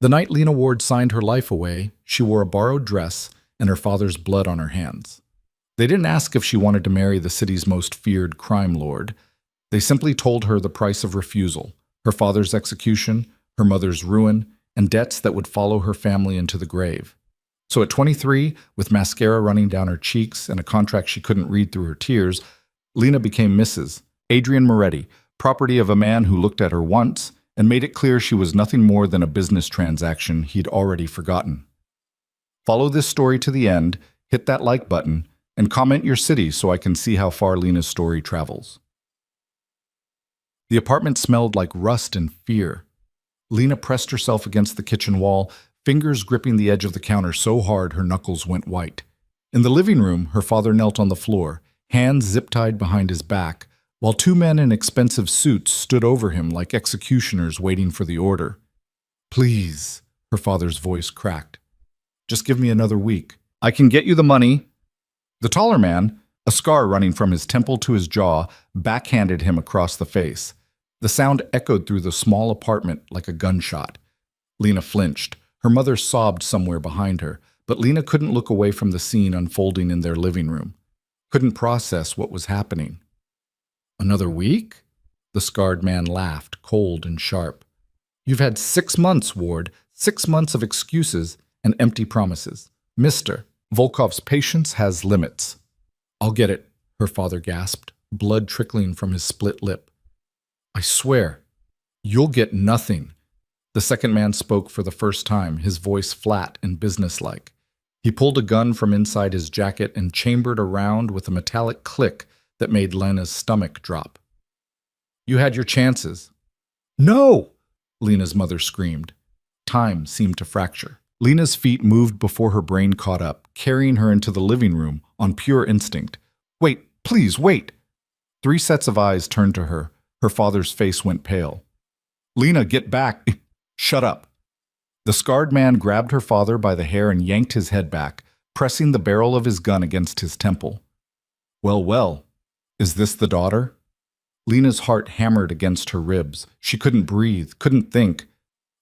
The night Lena Ward signed her life away, she wore a borrowed dress and her father's blood on her hands. They didn't ask if she wanted to marry the city's most feared crime lord. They simply told her the price of refusal, her father's execution, her mother's ruin, and debts that would follow her family into the grave. So at 23, with mascara running down her cheeks and a contract she couldn't read through her tears, Lena became Mrs. Adrian Moretti, property of a man who looked at her once and made it clear she was nothing more than a business transaction he'd already forgotten. Follow this story to the end, hit that like button, and comment your city so I can see how far Lena's story travels. The apartment smelled like rust and fear. Lena pressed herself against the kitchen wall, fingers gripping the edge of the counter so hard her knuckles went white. In the living room, her father knelt on the floor, hands zip-tied behind his back, while two men in expensive suits stood over him like executioners waiting for the order. "Please," her father's voice cracked. "Just give me another week. I can get you the money." The taller man, a scar running from his temple to his jaw, backhanded him across the face. The sound echoed through the small apartment like a gunshot. Lena flinched. Her mother sobbed somewhere behind her, but Lena couldn't look away from the scene unfolding in their living room. Couldn't process what was happening. "Another week?" The scarred man laughed, cold and sharp. "You've had 6 months, Ward. 6 months of excuses and empty promises. Mister, Volkov's patience has limits." "I'll get it," her father gasped, blood trickling from his split lip. "I swear, you'll get nothing." The second man spoke for the first time, his voice flat and businesslike. He pulled a gun from inside his jacket and chambered a round with a metallic click that made Lena's stomach drop. "You had your chances." "No!" Lena's mother screamed. Time seemed to fracture. Lena's feet moved before her brain caught up, carrying her into the living room on pure instinct. "Wait, please, wait!" 3 sets of eyes turned to her. Her father's face went pale. "Lena, get back!" "Shut up!" The scarred man grabbed her father by the hair and yanked his head back, pressing the barrel of his gun against his temple. "Well, well, is this the daughter?" Lena's heart hammered against her ribs. She couldn't breathe, couldn't think.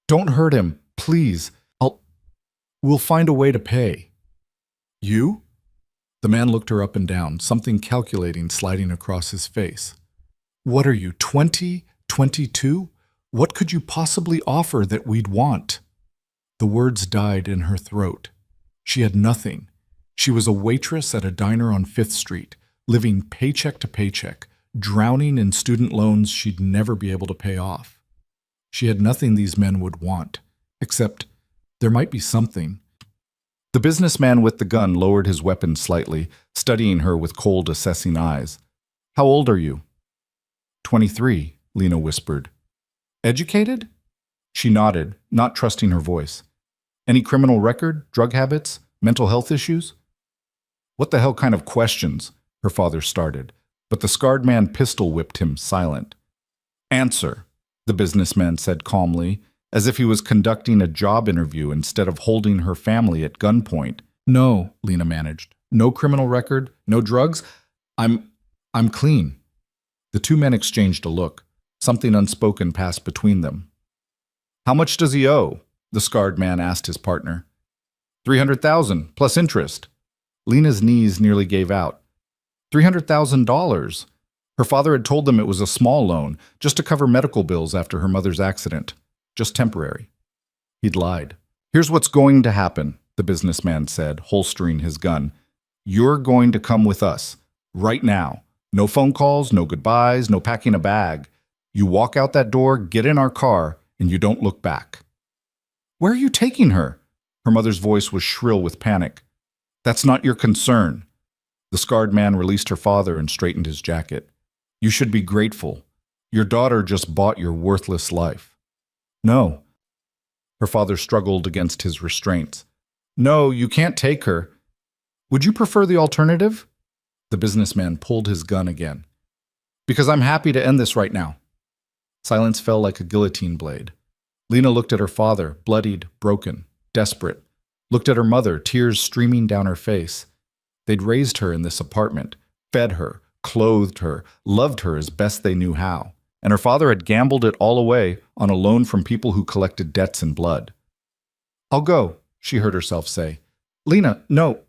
"Don't hurt him, please. We'll find a way to pay." "You?" The man looked her up and down, something calculating sliding across his face. "What are you, 20? 22? What could you possibly offer that we'd want?" The words died in her throat. She had nothing. She was a waitress at a diner on 5th Street, living paycheck to paycheck, drowning in student loans she'd never be able to pay off. She had nothing these men would want, except there might be something. The businessman with the gun lowered his weapon slightly, studying her with cold, assessing eyes. "How old are you?" 23, Lena whispered. "Educated?" She nodded, not trusting her voice. "Any criminal record, drug habits, mental health issues?" "What the hell kind of questions?" her father started, but the scarred man pistol-whipped him silent. "Answer," the businessman said calmly, as if he was conducting a job interview instead of holding her family at gunpoint. "No," Lena managed. "No criminal record, no drugs. I'm clean." The 2 men exchanged a look. Something unspoken passed between them. "How much does he owe?" the scarred man asked his partner. 300,000 plus interest. Lena's knees nearly gave out. $300,000. Her father had told them it was a small loan, just to cover medical bills after her mother's accident. Just temporary. He'd lied. "Here's what's going to happen," the businessman said, holstering his gun. "You're going to come with us. Right now. No phone calls, no goodbyes, no packing a bag. You walk out that door, get in our car, and you don't look back." "Where are you taking her?" Her mother's voice was shrill with panic. "That's not your concern." The scarred man released her father and straightened his jacket. "You should be grateful. Your daughter just bought your worthless life." "No." Her father struggled against his restraints. "No, you can't take her. Would you prefer the alternative?" The businessman pulled his gun again. "Because I'm happy to end this right now." Silence fell like a guillotine blade. Lena looked at her father, bloodied, broken, desperate. Looked at her mother, tears streaming down her face. They'd raised her in this apartment, fed her, clothed her, loved her as best they knew how. And her father had gambled it all away on a loan from people who collected debts in blood. I'll go, she heard herself say. Lena, no.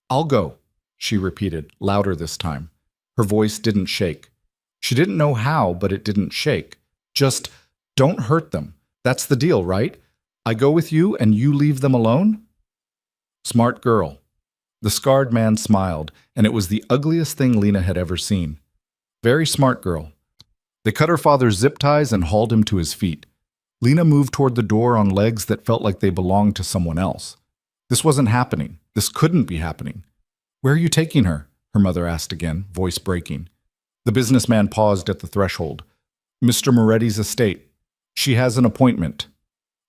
I'll go, she repeated, louder this time. Her voice didn't shake. She didn't know how, but it didn't shake. Just, don't hurt them. That's the deal, right? I go with you and you leave them alone? Smart girl. The scarred man smiled, and it was the ugliest thing Lena had ever seen. Very smart girl. They cut her father's zip ties and hauled him to his feet. Lena moved toward the door on legs that felt like they belonged to someone else. This wasn't happening. This couldn't be happening. Where are you taking her? Her mother asked again, voice breaking. The businessman paused at the threshold. Mr. Moretti's estate. She has an appointment.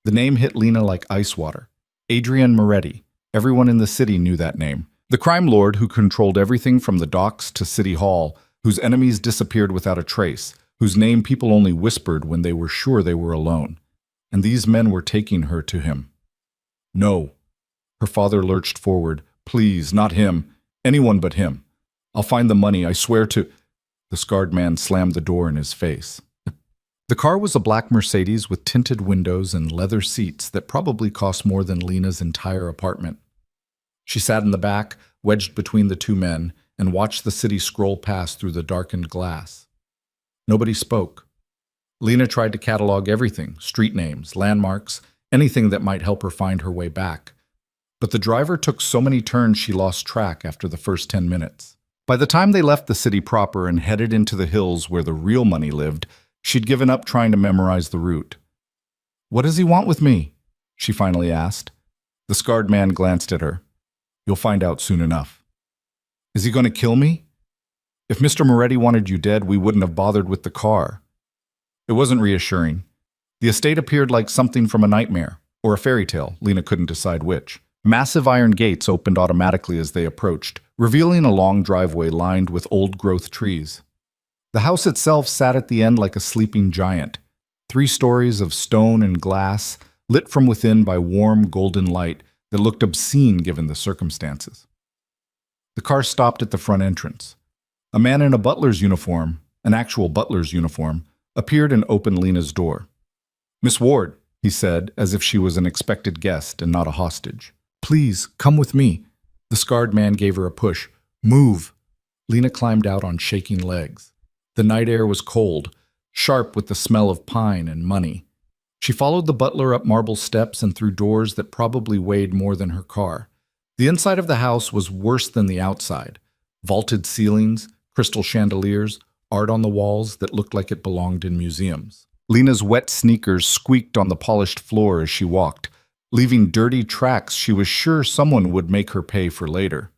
The name hit Lena like ice water. Adrian Moretti. Everyone in the city knew that name. The crime lord who controlled everything from the docks to City Hall, whose enemies disappeared without a trace, whose name people only whispered when they were sure they were alone. And these men were taking her to him. No. Her father lurched forward. Please, not him. Anyone but him. I'll find the money, I swear to... The scarred man slammed the door in his face. The car was a black Mercedes with tinted windows and leather seats that probably cost more than Lena's entire apartment. She sat in the back, wedged between the two men, and watched the city scroll past through the darkened glass. Nobody spoke. Lena tried to catalog everything, street names, landmarks, anything that might help her find her way back. But the driver took so many turns she lost track after the first 10 minutes. By the time they left the city proper and headed into the hills where the real money lived, she'd given up trying to memorize the route. What does he want with me? She finally asked. The scarred man glanced at her. You'll find out soon enough. Is he going to kill me? If Mr. Moretti wanted you dead, we wouldn't have bothered with the car. It wasn't reassuring. The estate appeared like something from a nightmare, or a fairy tale, Lena couldn't decide which. Massive iron gates opened automatically as they approached, revealing a long driveway lined with old-growth trees. The house itself sat at the end like a sleeping giant, 3 stories of stone and glass, lit from within by warm golden light that looked obscene given the circumstances. The car stopped at the front entrance. A man in a butler's uniform, an actual butler's uniform, appeared and opened Lena's door. Miss Ward, he said, as if she was an expected guest and not a hostage. Please, come with me. The scarred man gave her a push. Move. Lena climbed out on shaking legs. The night air was cold, sharp with the smell of pine and money. She followed the butler up marble steps and through doors that probably weighed more than her car. The inside of the house was worse than the outside. Vaulted ceilings, crystal chandeliers, art on the walls that looked like it belonged in museums. Lena's wet sneakers squeaked on the polished floor as she walked, leaving dirty tracks she was sure someone would make her pay for later.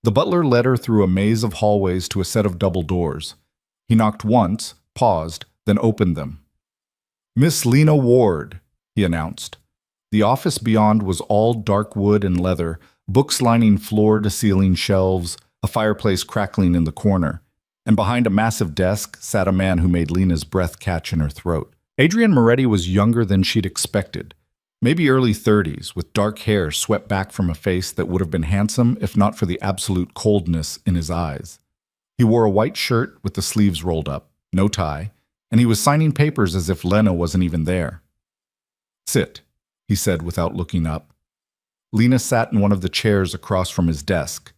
The butler led her through a maze of hallways to a set of double doors. He knocked once, paused, then opened them. Miss Lena Ward, he announced. The office beyond was all dark wood and leather, books lining floor-to-ceiling shelves, a fireplace crackling in the corner, and behind a massive desk sat a man who made Lena's breath catch in her throat. Adrian Moretti was younger than she'd expected, maybe early 30s, with dark hair swept back from a face that would have been handsome if not for the absolute coldness in his eyes. He wore a white shirt with the sleeves rolled up, no tie, and he was signing papers as if Lena wasn't even there. Sit, he said without looking up. Lena sat in one of the chairs across from his desk.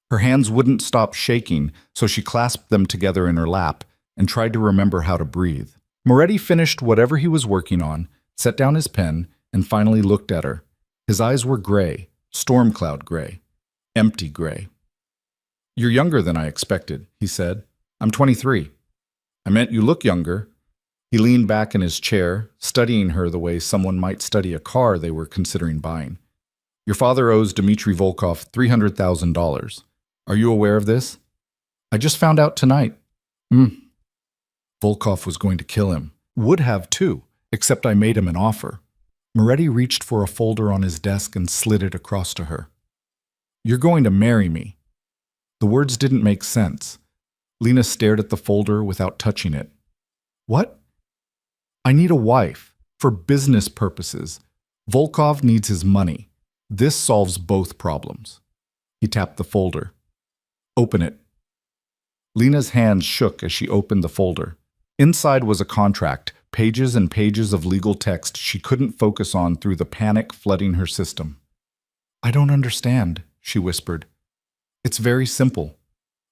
Her hands wouldn't stop shaking, so she clasped them together in her lap and tried to remember how to breathe. Moretti finished whatever he was working on, set down his pen, and finally looked at her. His eyes were gray, storm cloud gray, empty gray. You're younger than I expected, he said. I'm 23. I meant you look younger. He leaned back in his chair, studying her the way someone might study a car they were considering buying. Your father owes Dmitry Volkov $300,000. Are you aware of this? I just found out tonight. Volkov was going to kill him. Would have too, except I made him an offer. Moretti reached for a folder on his desk and slid it across to her. You're going to marry me. The words didn't make sense. Lena stared at the folder without touching it. What? I need a wife, for business purposes. Volkov needs his money. This solves both problems. He tapped the folder. Open it. Lena's hands shook as she opened the folder. Inside was a contract, pages and pages of legal text she couldn't focus on through the panic flooding her system. "I don't understand," she whispered. "It's very simple.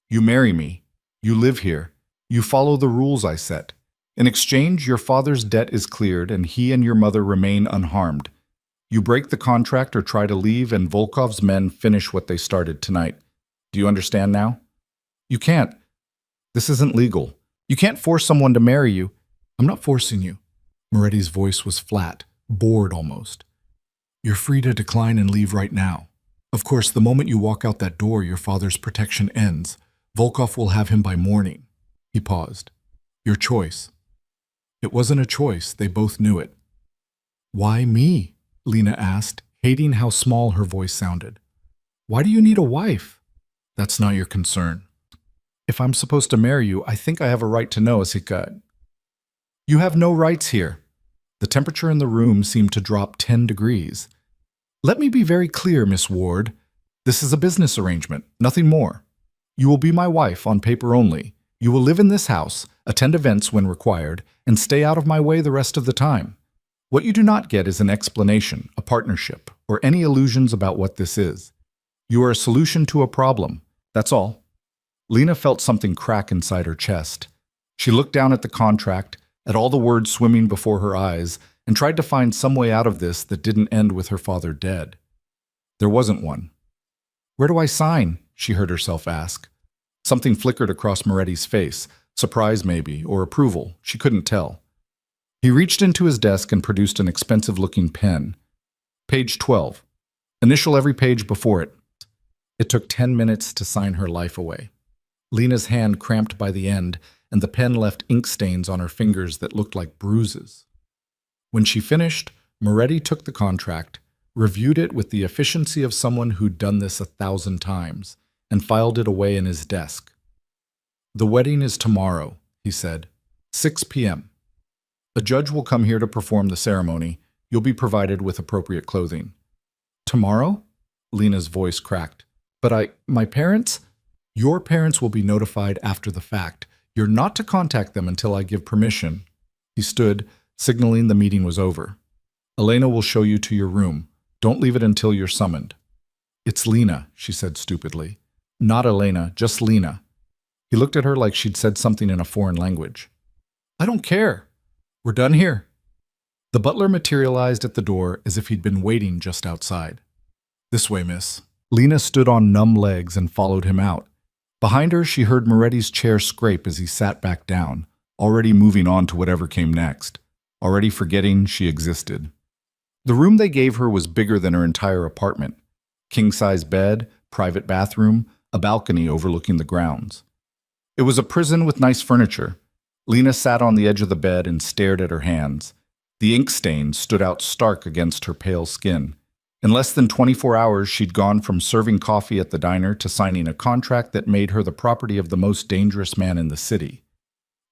You marry me. You live here. You follow the rules I set. In exchange, your father's debt is cleared and he and your mother remain unharmed. You break the contract or try to leave and Volkov's men finish what they started tonight. Do you understand now? You can't. This isn't legal. You can't force someone to marry you." "I'm not forcing you." Moretti's voice was flat, bored almost. "You're free to decline and leave right now. Of course, the moment you walk out that door, your father's protection ends. Volkov will have him by morning." He paused. "Your choice." It wasn't a choice, they both knew it. "Why me?" Lena asked, hating how small her voice sounded. "Why do you need a wife?" "That's not your concern. If I'm supposed to marry you, I think I have a right to know, Asika." "You have no rights here." The temperature in the room seemed to drop 10 degrees. "Let me be very clear, Miss Ward. This is a business arrangement, nothing more. You will be my wife on paper only. You will live in this house, attend events when required, and stay out of my way the rest of the time. What you do not get is an explanation, a partnership, or any illusions about what this is. You are a solution to a problem. That's all." Lena felt something crack inside her chest. She looked down at the contract, at all the words swimming before her eyes, and tried to find some way out of this that didn't end with her father dead. There wasn't one. "Where do I sign?" she heard herself ask. Something flickered across Moretti's face, surprise maybe, or approval, she couldn't tell. He reached into his desk and produced an expensive-looking pen. "Page 12. Initial every page before it." It took 10 minutes to sign her life away. Lena's hand cramped by the end, and the pen left ink stains on her fingers that looked like bruises. When she finished, Moretti took the contract, reviewed it with the efficiency of someone who'd done this 1,000 times, and filed it away in his desk. "The wedding is tomorrow," he said. 6 p.m. A judge will come here to perform the ceremony. You'll be provided with appropriate clothing." "Tomorrow?" Lena's voice cracked. "But my parents?" "Your parents will be notified after the fact. You're not to contact them until I give permission." He stood, signaling the meeting was over. "Elena will show you to your room. Don't leave it until you're summoned." "It's Lena," she said stupidly. "Not Elena, just Lena." He looked at her like she'd said something in a foreign language. "I don't care. We're done here." The butler materialized at the door as if he'd been waiting just outside. "This way, miss." Lena stood on numb legs and followed him out. Behind her, she heard Moretti's chair scrape as he sat back down, already moving on to whatever came next, already forgetting she existed. The room they gave her was bigger than her entire apartment. King-size bed, private bathroom, a balcony overlooking the grounds. It was a prison with nice furniture. Lena sat on the edge of the bed and stared at her hands. The ink stains stood out stark against her pale skin. In less than 24 hours, she'd gone from serving coffee at the diner to signing a contract that made her the property of the most dangerous man in the city.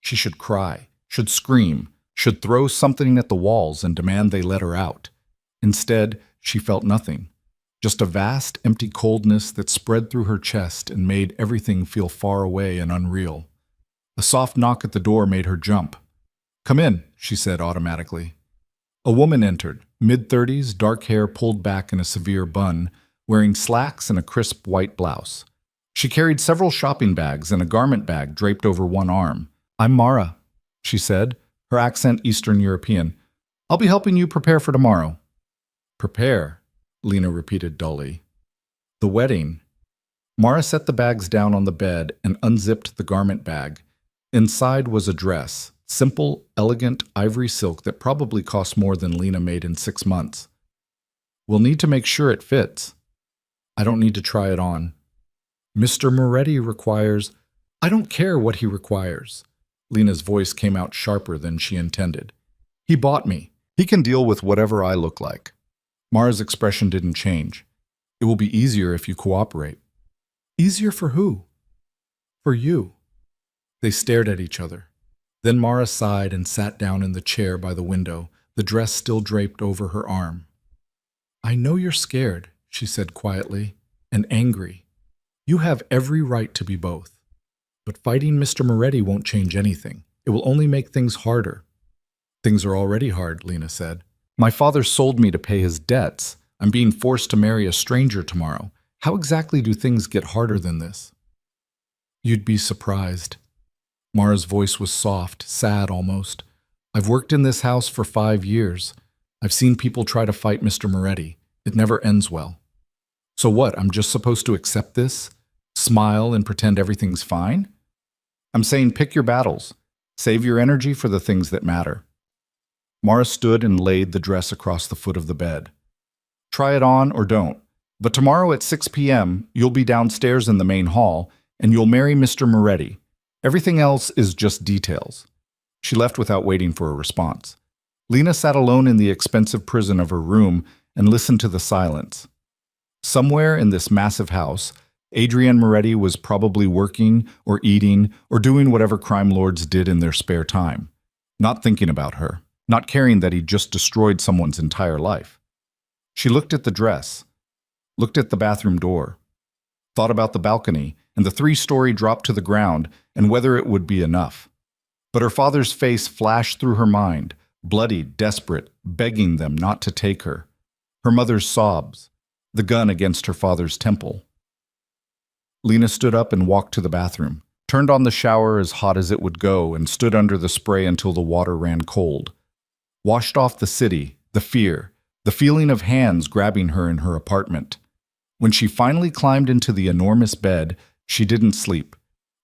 She should cry, should scream, should throw something at the walls and demand they let her out. Instead, she felt nothing. Just a vast, empty coldness that spread through her chest and made everything feel far away and unreal. A soft knock at the door made her jump. "Come in," she said automatically. A woman entered, mid-30s, dark hair pulled back in a severe bun, wearing slacks and a crisp white blouse. She carried several shopping bags and a garment bag draped over one arm. "I'm Mara," she said, her accent Eastern European. "I'll be helping you prepare for tomorrow." "Prepare," Lena repeated dully. "The wedding." Mara set the bags down on the bed and unzipped the garment bag. Inside was a dress, simple, elegant ivory silk that probably cost more than Lena made in 6 months. "We'll need to make sure it fits." "I don't need to try it on." "Mr. Moretti requires—" "I don't care what he requires." Lena's voice came out sharper than she intended. "He bought me. He can deal with whatever I look like." Mara's expression didn't change. "It will be easier if you cooperate." "Easier for who?" "For you." They stared at each other. Then Mara sighed and sat down in the chair by the window, the dress still draped over her arm. "I know you're scared," she said quietly, "and angry. You have every right to be both. But fighting Mr. Moretti won't change anything. It will only make things harder." Things are already hard, Lena said. My father sold me to pay his debts. I'm being forced to marry a stranger tomorrow. How exactly do things get harder than this? You'd be surprised. Mara's voice was soft, sad almost. I've worked in this house for 5 years. I've seen people try to fight Mr. Moretti. It never ends well. So what, I'm just supposed to accept this? Smile and pretend everything's fine? I'm saying pick your battles. Save your energy for the things that matter. Mara stood and laid the dress across the foot of the bed. Try it on or don't. But tomorrow at 6 p.m., you'll be downstairs in the main hall, and you'll marry Mr. Moretti. Everything else is just details. She left without waiting for a response. Lena sat alone in the expensive prison of her room and listened to the silence. Somewhere in this massive house, Adrienne Moretti was probably working or eating or doing whatever crime lords did in their spare time, not thinking about her, not caring that he just destroyed someone's entire life. She looked at the dress, looked at the bathroom door, thought about the balcony and the 3-story drop to the ground and whether it would be enough. But her father's face flashed through her mind, bloody, desperate, begging them not to take her. Her mother's sobs, the gun against her father's temple. Lena stood up and walked to the bathroom, turned on the shower as hot as it would go, and stood under the spray until the water ran cold. Washed off the city, the fear, the feeling of hands grabbing her in her apartment. When she finally climbed into the enormous bed, she didn't sleep.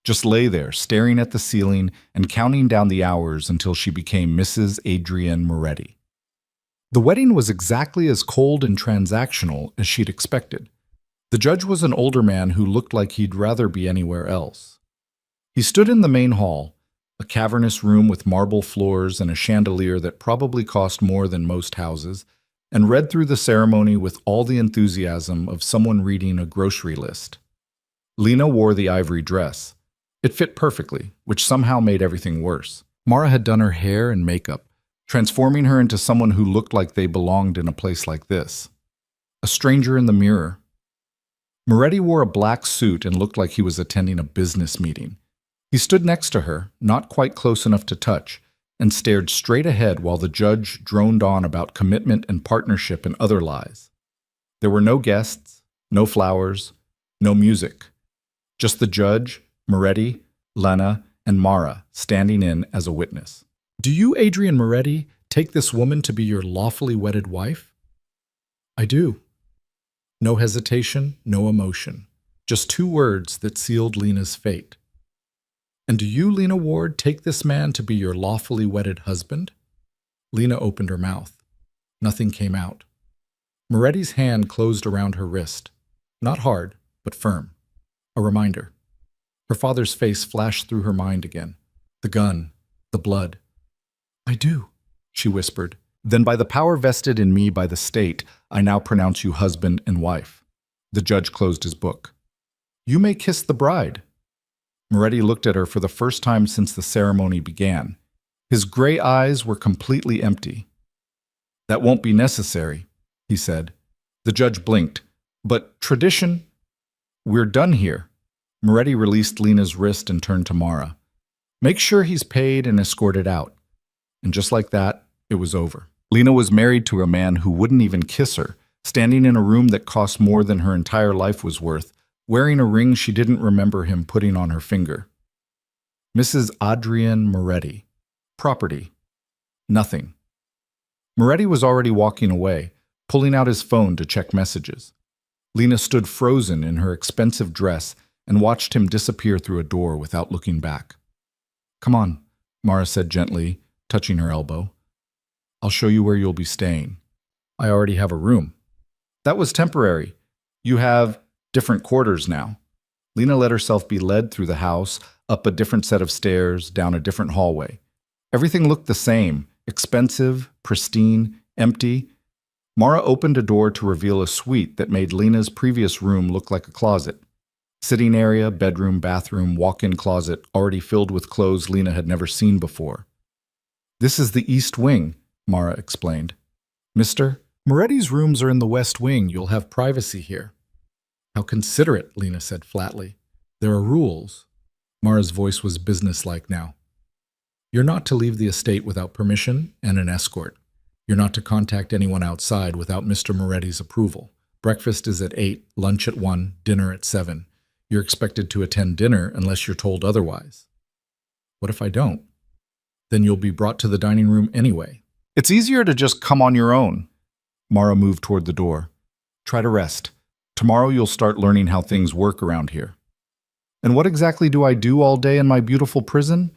Just lay there, staring at the ceiling and counting down the hours until she became Mrs. Adrienne Moretti. The wedding was exactly as cold and transactional as she'd expected. The judge was an older man who looked like he'd rather be anywhere else. He stood in the main hall, a cavernous room with marble floors and a chandelier that probably cost more than most houses, and read through the ceremony with all the enthusiasm of someone reading a grocery list. Lena wore the ivory dress. It fit perfectly, which somehow made everything worse. Mara had done her hair and makeup, transforming her into someone who looked like they belonged in a place like this. A stranger in the mirror. Moretti wore a black suit and looked like he was attending a business meeting. He stood next to her, not quite close enough to touch, and stared straight ahead while the judge droned on about commitment and partnership and other lies. There were no guests, no flowers, no music. Just the judge, Moretti, Lena, and Mara standing in as a witness. Do you, Adrienne Moretti, take this woman to be your lawfully wedded wife? I do. No hesitation, no emotion. Just 2 words that sealed Lena's fate. And do you, Lena Ward, take this man to be your lawfully wedded husband? Lena opened her mouth. Nothing came out. Moretti's hand closed around her wrist. Not hard, but firm. A reminder. Her father's face flashed through her mind again. The gun, the blood. I do, she whispered. Then by the power vested in me by the state, I now pronounce you husband and wife. The judge closed his book. You may kiss the bride. Moretti looked at her for the first time since the ceremony began. His gray eyes were completely empty. That won't be necessary, he said. The judge blinked. But tradition? We're done here. Moretti released Lena's wrist and turned to Mara. Make sure he's paid and escorted out. And just like that, it was over. Lena was married to a man who wouldn't even kiss her, standing in a room that cost more than her entire life was worth, wearing a ring she didn't remember him putting on her finger. Mrs. Adrienne Moretti. Property. Nothing. Moretti was already walking away, pulling out his phone to check messages. Lena stood frozen in her expensive dress and watched him disappear through a door without looking back. Come on, Mara said gently, touching her elbow. I'll show you where you'll be staying. I already have a room. That was temporary. You have different quarters now. Lena let herself be led through the house, up a different set of stairs, down a different hallway. Everything looked the same, expensive, pristine, empty. Mara opened a door to reveal a suite that made Lena's previous room look like a closet. Sitting area, bedroom, bathroom, walk-in closet, already filled with clothes Lena had never seen before. This is the East Wing, Mara explained. Mister, Moretti's rooms are in the West Wing. You'll have privacy here. How considerate, Lena said flatly. There are rules. Mara's voice was businesslike now. You're not to leave the estate without permission and an escort. You're not to contact anyone outside without Mr. Moretti's approval. Breakfast is at 8, lunch at 1, dinner at 7. You're expected to attend dinner unless you're told otherwise. What if I don't? Then you'll be brought to the dining room anyway. It's easier to just come on your own. Mara moved toward the door. Try to rest. Tomorrow you'll start learning how things work around here. And what exactly do I do all day in my beautiful prison?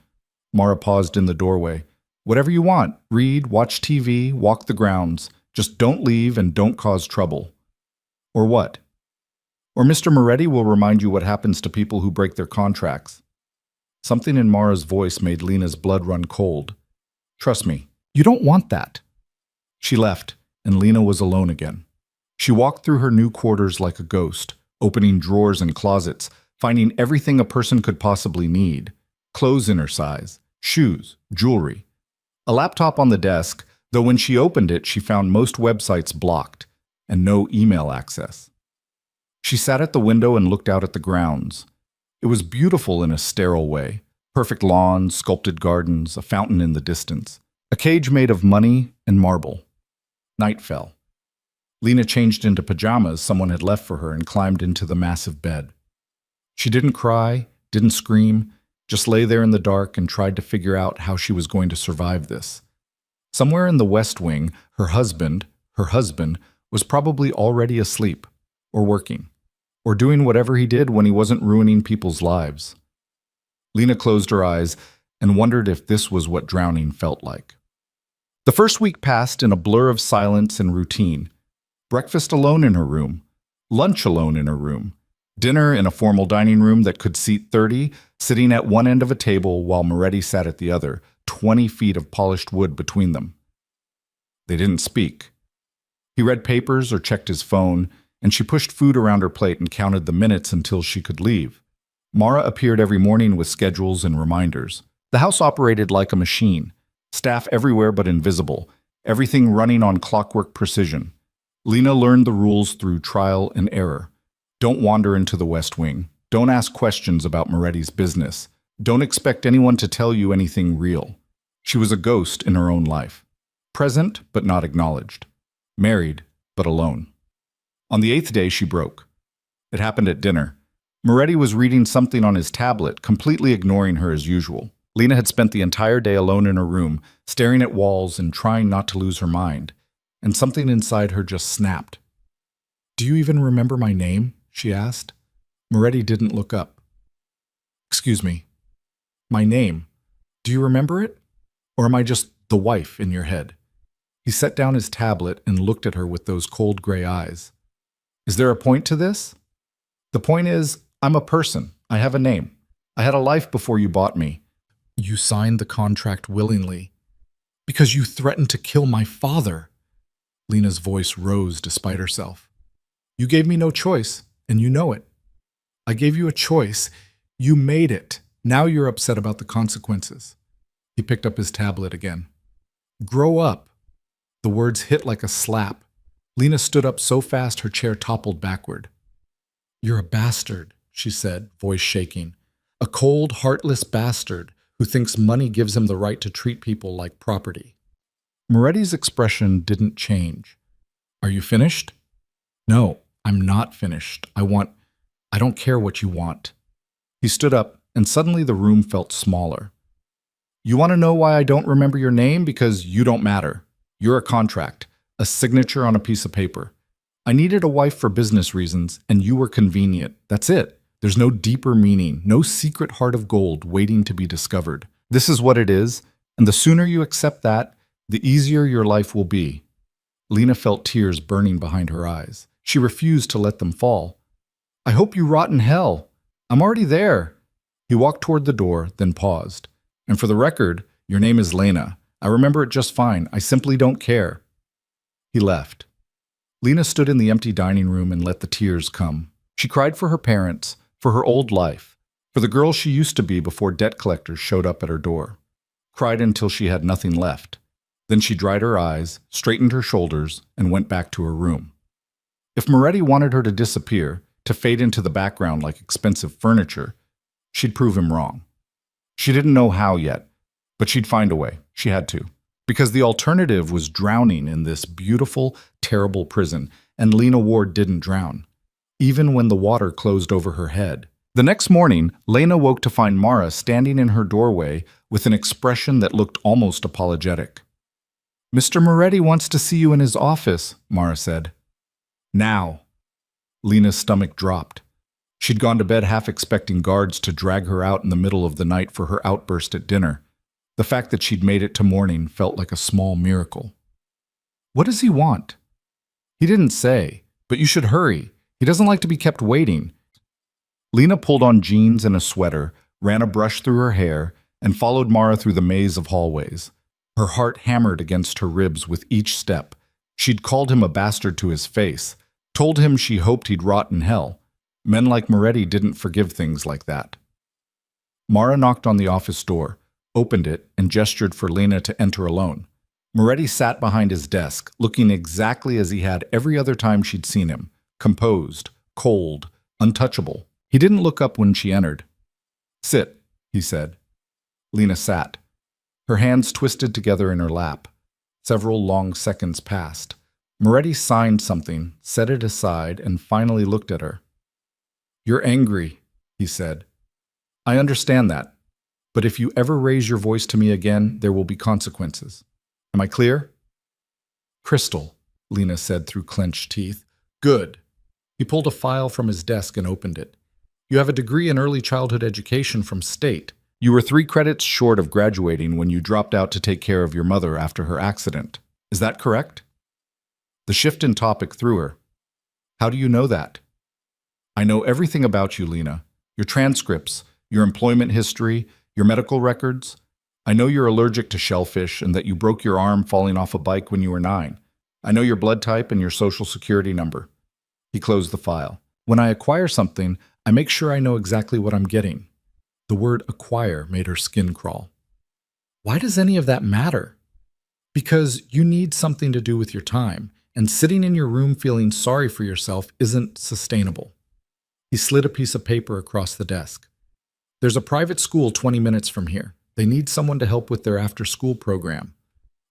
Mara paused in the doorway. Whatever you want. Read, watch TV, walk the grounds. Just don't leave and don't cause trouble. Or what? Or Mr. Moretti will remind you what happens to people who break their contracts. Something in Mara's voice made Lena's blood run cold. Trust me, you don't want that. She left, and Lena was alone again. She walked through her new quarters like a ghost, opening drawers and closets, finding everything a person could possibly need. Clothes in her size, shoes, jewelry. A laptop on the desk, though when she opened it, she found most websites blocked and no email access. She sat at the window and looked out at the grounds. It was beautiful in a sterile way. Perfect lawns, sculpted gardens, a fountain in the distance. A cage made of money and marble. Night fell. Lena changed into pajamas someone had left for her and climbed into the massive bed. She didn't cry, didn't scream, just lay there in the dark and tried to figure out how she was going to survive this. Somewhere in the West Wing, her husband, was probably already asleep, or working, or doing whatever he did when he wasn't ruining people's lives. Lena closed her eyes and wondered if this was what drowning felt like. The first week passed in a blur of silence and routine. Breakfast alone in her room, lunch alone in her room, dinner in a formal dining room that could seat 30, sitting at one end of a table while Moretti sat at the other, 20 feet of polished wood between them. They didn't speak. He read papers or checked his phone, and she pushed food around her plate and counted the minutes until she could leave. Mara appeared every morning with schedules and reminders. The house operated like a machine, staff everywhere but invisible, everything running on clockwork precision. Lena learned the rules through trial and error. Don't wander into the West Wing. Don't ask questions about Moretti's business. Don't expect anyone to tell you anything real. She was a ghost in her own life. Present, but not acknowledged. Married, but alone. On the 8th day, she broke. It happened at dinner. Moretti was reading something on his tablet, completely ignoring her as usual. Lena had spent the entire day alone in her room, staring at walls and trying not to lose her mind. And something inside her just snapped. Do you even remember my name? She asked. Moretti didn't look up. Excuse me. My name. Do you remember it? Or am I just the wife in your head? He set down his tablet and looked at her with those cold gray eyes. Is there a point to this? The point is, I'm a person. I have a name. I had a life before you bought me. You signed the contract willingly. Because you threatened to kill my father. Lena's voice rose despite herself. You gave me no choice, and you know it. I gave you a choice. You made it. Now you're upset about the consequences. He picked up his tablet again. Grow up. The words hit like a slap. Lena stood up so fast her chair toppled backward. You're a bastard, she said, voice shaking. A cold, heartless bastard who thinks money gives him the right to treat people like property. Moretti's expression didn't change. Are you finished? No, I'm not finished. I don't care what you want. He stood up, and suddenly the room felt smaller. You want to know why I don't remember your name? Because you don't matter. You're a contract, a signature on a piece of paper. I needed a wife for business reasons, and you were convenient. That's it. There's no deeper meaning, no secret heart of gold waiting to be discovered. This is what it is, and the sooner you accept that, the easier your life will be. Lena felt tears burning behind her eyes. She refused to let them fall. I hope you rot in hell. I'm already there. He walked toward the door, then paused. And for the record, your name is Lena. I remember it just fine. I simply don't care. He left. Lena stood in the empty dining room and let the tears come. She cried for her parents, for her old life, for the girl she used to be before debt collectors showed up at her door. Cried until she had nothing left. Then she dried her eyes, straightened her shoulders, and went back to her room. If Moretti wanted her to disappear, to fade into the background like expensive furniture, she'd prove him wrong. She didn't know how yet, But she'd find a way. She had to. Because the alternative was drowning in this beautiful, terrible prison, and Lena Ward didn't drown, even when the water closed over her head. The next morning, Lena woke to find Mara standing in her doorway with an expression that looked almost apologetic. "Mr. Moretti wants to see you in his office," Mara said. "Now." Lena's stomach dropped. She'd gone to bed half expecting guards to drag her out in the middle of the night for her outburst at dinner. The fact that she'd made it to morning felt like a small miracle. "What does he want?" "He didn't say, but you should hurry. He doesn't like to be kept waiting." Lena pulled on jeans and a sweater, ran a brush through her hair, and followed Mara through the maze of hallways. Her heart hammered against her ribs with each step. She'd called him a bastard to his face, told him she hoped he'd rot in hell. Men like Moretti didn't forgive things like that. Mara knocked on the office door, opened it, and gestured for Lena to enter alone. Moretti sat behind his desk, looking exactly as he had every other time she'd seen him, composed, cold, untouchable. He didn't look up when she entered. "Sit," he said. Lena sat. Her hands twisted together in her lap. Several long seconds passed. Moretti signed something, set it aside, and finally looked at her. "You're angry," he said. "I understand that. But if you ever raise your voice to me again, there will be consequences. Am I clear?" "Crystal," Lena said through clenched teeth. "Good." He pulled a file from his desk and opened it. "You have a degree in early childhood education from State. You were 3 credits short of graduating when you dropped out to take care of your mother after her accident. Is that correct?" The shift in topic threw her. "How do you know that?" "I know everything about you, Lena. Your transcripts, your employment history, your medical records. I know you're allergic to shellfish and that you broke your arm falling off a bike when you were 9. I know your blood type and your social security number." He closed the file. "When I acquire something, I make sure I know exactly what I'm getting." The word acquire made her skin crawl. "Why does any of that matter?" "Because you need something to do with your time, and sitting in your room feeling sorry for yourself isn't sustainable." He slid a piece of paper across the desk. "There's a private school 20 minutes from here. They need someone to help with their after-school program.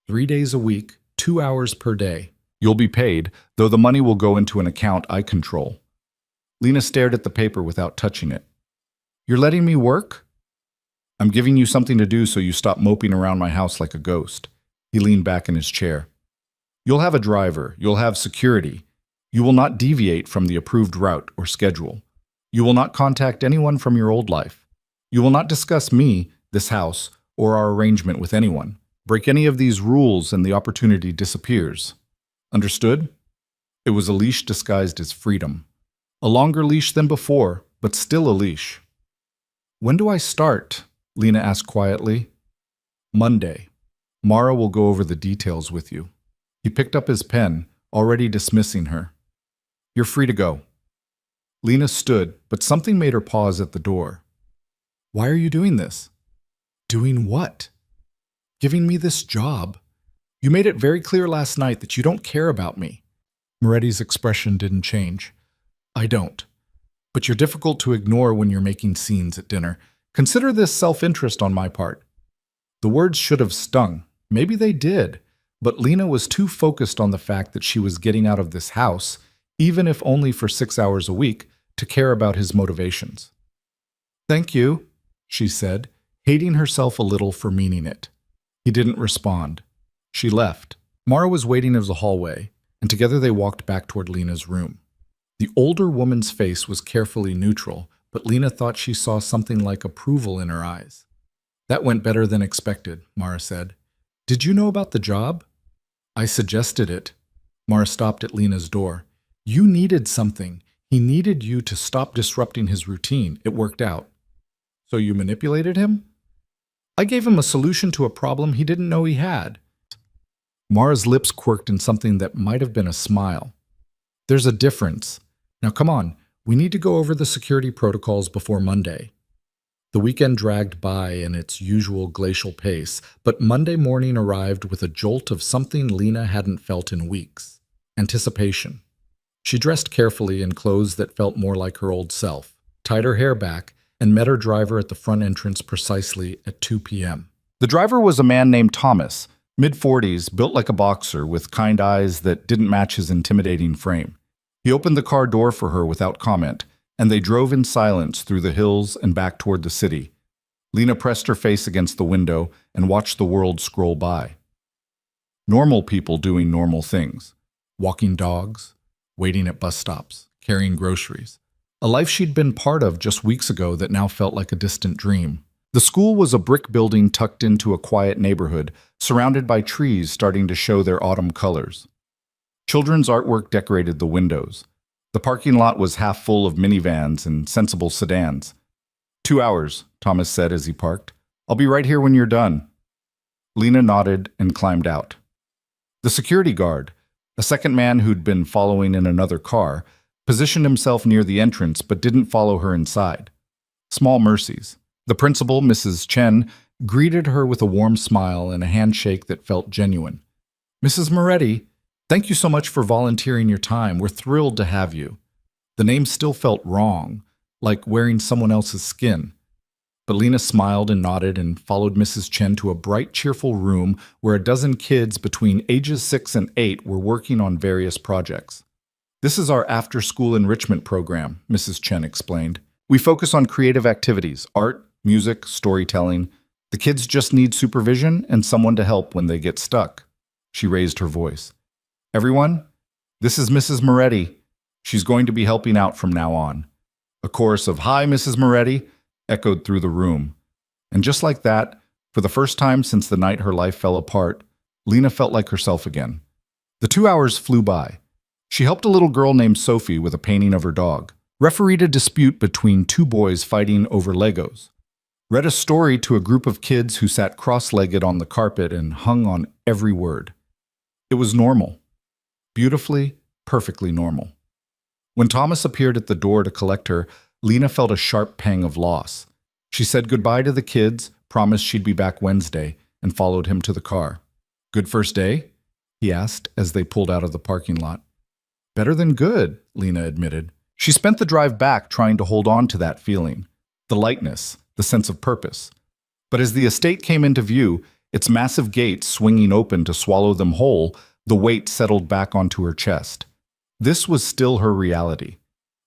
3 days a week, 2 hours per day. You'll be paid, though the money will go into an account I control." Lena stared at the paper without touching it. "You're letting me work?" "I'm giving you something to do so you stop moping around my house like a ghost." He leaned back in his chair. "You'll have a driver. You'll have security. You will not deviate from the approved route or schedule. You will not contact anyone from your old life. You will not discuss me, this house, or our arrangement with anyone. Break any of these rules and the opportunity disappears. Understood?" It was a leash disguised as freedom. A longer leash than before, but still a leash. "When do I start?" Lena asked quietly. "Monday. Mara will go over the details with you." He picked up his pen, already dismissing her. "You're free to go." Lena stood, but something made her pause at the door. "Why are you doing this?" "Doing what?" "Giving me this job. You made it very clear last night that you don't care about me." Moretti's expression didn't change. "I don't. But you're difficult to ignore when you're making scenes at dinner. Consider this self-interest on my part." The words should have stung. Maybe they did. But Lena was too focused on the fact that she was getting out of this house, even if only for 6 hours a week, to care about his motivations. "Thank you," she said, hating herself a little for meaning it. He didn't respond. She left. Mara was waiting in the hallway, and together they walked back toward Lena's room. The older woman's face was carefully neutral, but Lena thought she saw something like approval in her eyes. "That went better than expected," Mara said. "Did you know about the job?" "I suggested it." Mara stopped at Lena's door. "You needed something. He needed you to stop disrupting his routine. It worked out." "So you manipulated him?" "I gave him a solution to a problem he didn't know he had." Mara's lips quirked in something that might have been a smile. "There's a difference. Now come on, we need to go over the security protocols before Monday." The weekend dragged by in its usual glacial pace, but Monday morning arrived with a jolt of something Lena hadn't felt in weeks: anticipation. She dressed carefully in clothes that felt more like her old self, tied her hair back, and met her driver at the front entrance precisely at 2 p.m. The driver was a man named Thomas, mid-40s, built like a boxer, with kind eyes that didn't match his intimidating frame. He opened the car door for her without comment, and they drove in silence through the hills and back toward the city. Lena pressed her face against the window and watched the world scroll by. Normal people doing normal things. Walking dogs, waiting at bus stops, carrying groceries. A life she'd been part of just weeks ago that now felt like a distant dream. The school was a brick building tucked into a quiet neighborhood, surrounded by trees starting to show their autumn colors. Children's artwork decorated the windows. The parking lot was half full of minivans and sensible sedans. 2 hours, Thomas said as he parked. I'll be right here when you're done. Lena nodded and climbed out. The security guard, a second man who'd been following in another car, positioned himself near the entrance but didn't follow her inside. Small mercies. The principal, Mrs. Chen, greeted her with a warm smile and a handshake that felt genuine. Mrs. Moretti, thank you so much for volunteering your time. We're thrilled to have you. The name still felt wrong, like wearing someone else's skin. But Lena smiled and nodded and followed Mrs. Chen to a bright, cheerful room where a dozen kids between ages 6 and 8 were working on various projects. This is our after-school enrichment program, Mrs. Chen explained. We focus on creative activities, art, music, storytelling. The kids just need supervision and someone to help when they get stuck. She raised her voice. Everyone, this is Mrs. Moretti. She's going to be helping out from now on. A chorus of "Hi, Mrs. Moretti" echoed through the room. And just like that, for the first time since the night her life fell apart, Lena felt like herself again. The 2 hours flew by. She helped a little girl named Sophie with a painting of her dog, refereed a dispute between two boys fighting over Legos, read a story to a group of kids who sat cross-legged on the carpet and hung on every word. It was normal. Beautifully, perfectly normal. When Thomas appeared at the door to collect her, Lena felt a sharp pang of loss. She said goodbye to the kids, promised she'd be back Wednesday, and followed him to the car. Good first day? He asked as they pulled out of the parking lot. Better than good, Lena admitted. She spent the drive back trying to hold on to that feeling, the lightness, the sense of purpose. But as the estate came into view, its massive gates swinging open to swallow them whole, the weight settled back onto her chest. This was still her reality.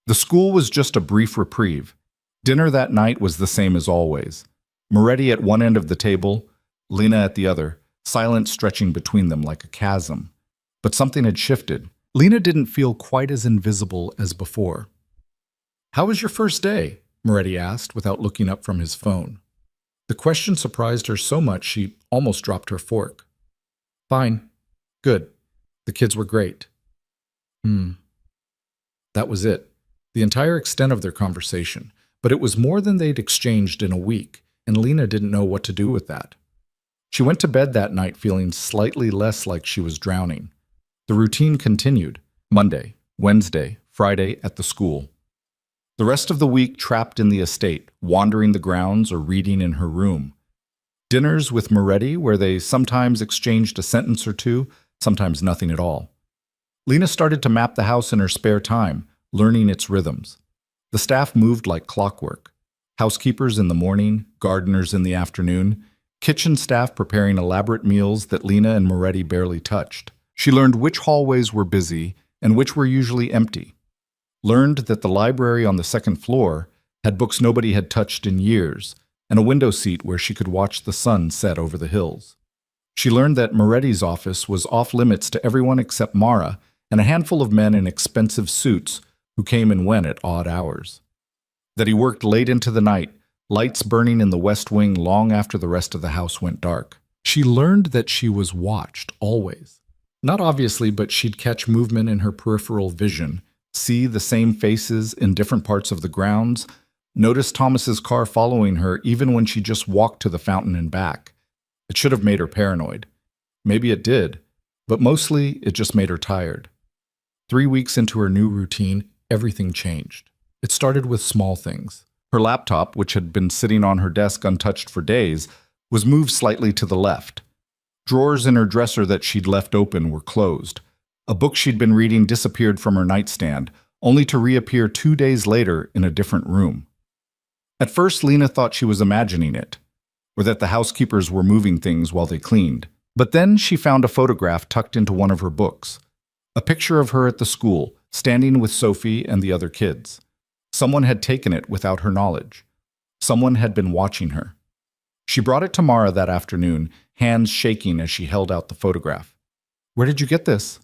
The school was just a brief reprieve. Dinner that night was the same as always. Moretti at one end of the table, Lena at the other, silence stretching between them like a chasm. But something had shifted. Lena didn't feel quite as invisible as before. How was your first day? Moretti asked without looking up from his phone. The question surprised her so much she almost dropped her fork. Fine. Good. The kids were great. That was it. The entire extent of their conversation. But it was more than they'd exchanged in a week, and Lena didn't know what to do with that. She went to bed that night feeling slightly less like she was drowning. The routine continued. Monday, Wednesday, Friday at the school. The rest of the week trapped in the estate, wandering the grounds or reading in her room. Dinners with Moretti where they sometimes exchanged a sentence or two, sometimes nothing at all. Lena started to map the house in her spare time, learning its rhythms. The staff moved like clockwork. Housekeepers in the morning, gardeners in the afternoon, kitchen staff preparing elaborate meals that Lena and Moretti barely touched. She learned which hallways were busy and which were usually empty. Learned that the library on the second floor had books nobody had touched in years, and a window seat where she could watch the sun set over the hills. She learned that Moretti's office was off-limits to everyone except Mara and a handful of men in expensive suits who came and went at odd hours. That he worked late into the night, lights burning in the west wing long after the rest of the house went dark. She learned that she was watched, always. Not obviously, but she'd catch movement in her peripheral vision, see the same faces in different parts of the grounds, notice Thomas's car following her even when she just walked to the fountain and back. It should have made her paranoid. Maybe it did, but mostly it just made her tired. 3 weeks into her new routine, everything changed. It started with small things. Her laptop, which had been sitting on her desk untouched for days, was moved slightly to the left. Drawers in her dresser that she'd left open were closed. A book she'd been reading disappeared from her nightstand, only to reappear 2 days later in a different room. At first, Lena thought she was imagining it. or that the housekeepers were moving things while they cleaned. But then she found a photograph tucked into one of her books. A picture of her at the school, standing with Sophie and the other kids. Someone had taken it without her knowledge. Someone had been watching her. She brought it to Mara that afternoon, hands shaking as she held out the photograph. "Where did you get this?"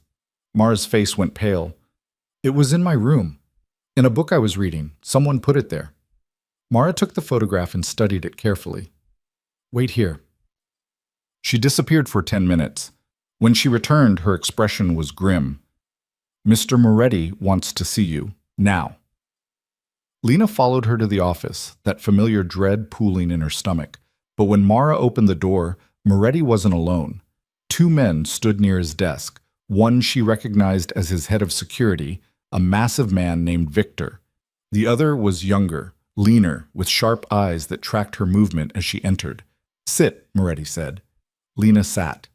Mara's face went pale. "It was in my room. In a book I was reading. Someone put it there." Mara took the photograph and studied it carefully. "Wait here." She disappeared for 10 minutes. When she returned, her expression was grim. "Mr. Moretti wants to see you, now." Lena followed her to the office, that familiar dread pooling in her stomach. But when Mara opened the door, Moretti wasn't alone. 2 men stood near his desk. One she recognized as his head of security, a massive man named Victor. The other was younger, leaner, with sharp eyes that tracked her movement as she entered. "Sit," Moretti said. Lena sat.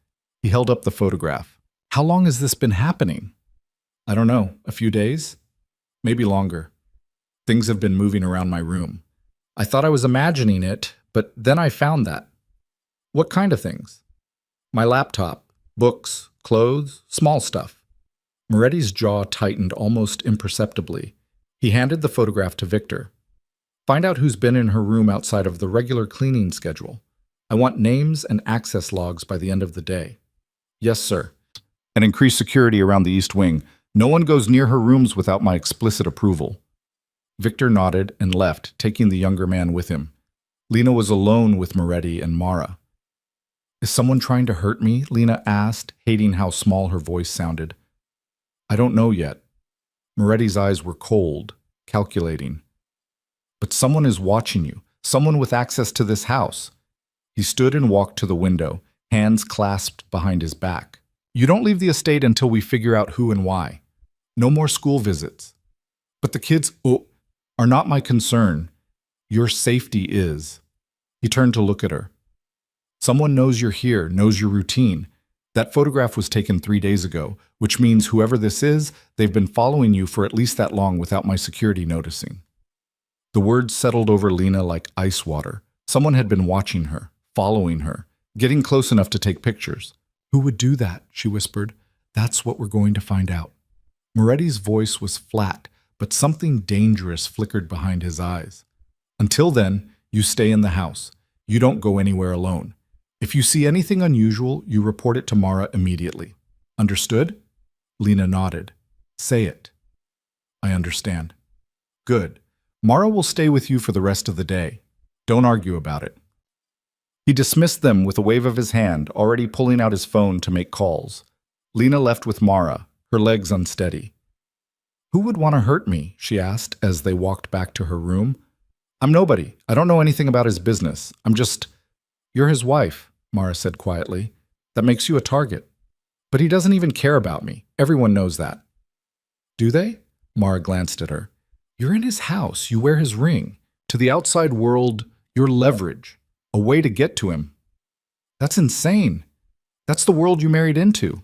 He held up the photograph. "How long has this been happening?" "I don't know. A few days? Maybe longer. Things have been moving around my room. I thought I was imagining it, but then I found that." "What kind of things?" "My laptop, books, clothes, small stuff." Moretti's jaw tightened almost imperceptibly. He handed the photograph to Victor. "Find out who's been in her room outside of the regular cleaning schedule. I want names and access logs by the end of the day." "Yes, sir." "And increase security around the East Wing. No one goes near her rooms without my explicit approval." Victor nodded and left, taking the younger man with him. Lena was alone with Moretti and Mara. "Is someone trying to hurt me?" Lena asked, hating how small her voice sounded. "I don't know yet." Moretti's eyes were cold, calculating. "But someone is watching you, someone with access to this house." He stood and walked to the window, hands clasped behind his back. "You don't leave the estate until we figure out who and why. No more school visits." "But the kids are not my concern. Your safety is." He turned to look at her. "Someone knows you're here, knows your routine. That photograph was taken 3 days ago, which means whoever this is, they've been following you for at least that long without my security noticing." The words settled over Lena like ice water. Someone had been watching her, following her, getting close enough to take pictures. "Who would do that?" she whispered. "That's what we're going to find out." Moretti's voice was flat, but something dangerous flickered behind his eyes. "Until then, you stay in the house. You don't go anywhere alone. If you see anything unusual, you report it to Mara immediately. Understood?" Lena nodded. "Say it." "I understand." "Good. Mara will stay with you for the rest of the day. Don't argue about it." He dismissed them with a wave of his hand, already pulling out his phone to make calls. Lena left with Mara, her legs unsteady. "Who would want to hurt me?" she asked as they walked back to her room. "I'm nobody. I don't know anything about his business. I'm just—" "You're his wife," Mara said quietly. "That makes you a target. But he doesn't even care about me. Everyone knows that." "Do they?" Mara glanced at her. "You're in his house. You wear his ring. To the outside world, you're leverage. A way to get to him. That's insane. That's the world you married into."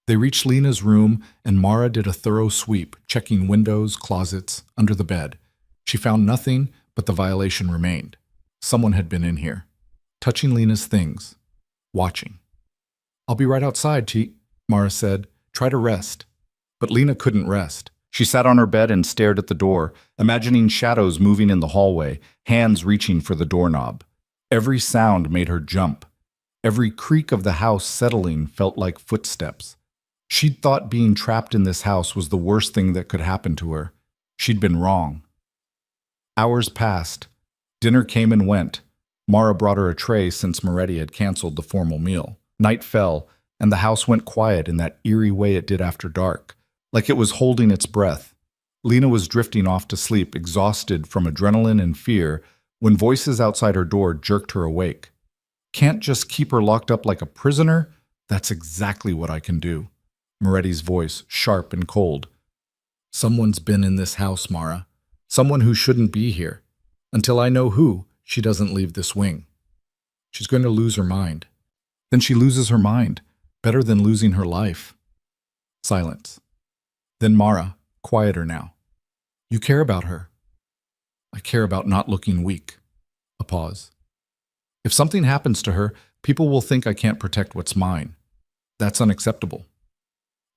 They reached Lena's room, and Mara did a thorough sweep, checking windows, closets, under the bed. She found nothing, but the violation remained. Someone had been in here, touching Lena's things, watching. "I'll be right outside, Mara said. "Try to rest." But Lena couldn't rest. She sat on her bed and stared at the door, imagining shadows moving in the hallway, hands reaching for the doorknob. Every sound made her jump. Every creak of the house settling felt like footsteps. She'd thought being trapped in this house was the worst thing that could happen to her. She'd been wrong. Hours passed. Dinner came and went. Mara brought her a tray since Moretti had canceled the formal meal. Night fell, and the house went quiet in that eerie way it did after dark, like it was holding its breath. Lena was drifting off to sleep, exhausted from adrenaline and fear, when voices outside her door jerked her awake. "Can't just keep her locked up like a prisoner? That's exactly what I can do." Moretti's voice, sharp and cold. "Someone's been in this house, Mara. Someone who shouldn't be here. Until I know who, she doesn't leave this wing. She's going to lose her mind. Then she loses her mind. Better than losing her life." Silence. Then Mara, quieter now. "You care about her." "I care about not looking weak." A pause. If something happens to her, people will think I can't protect what's mine. That's unacceptable.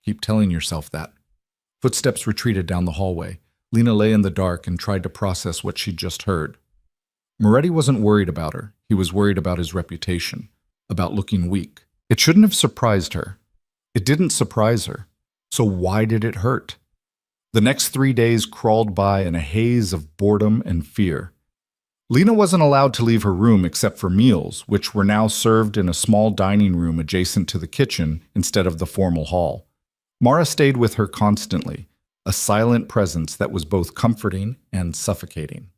Keep telling yourself that. Footsteps retreated down the hallway. Lena lay in the dark and tried to process what she'd just heard. Moretti wasn't worried about her. He was worried about his reputation, about looking weak. It shouldn't have surprised her. It didn't surprise her. So why did it hurt? The next 3 days crawled by in a haze of boredom and fear. Lena wasn't allowed to leave her room except for meals, which were now served in a small dining room adjacent to the kitchen instead of the formal hall. Mara stayed with her constantly, a silent presence that was both comforting and suffocating.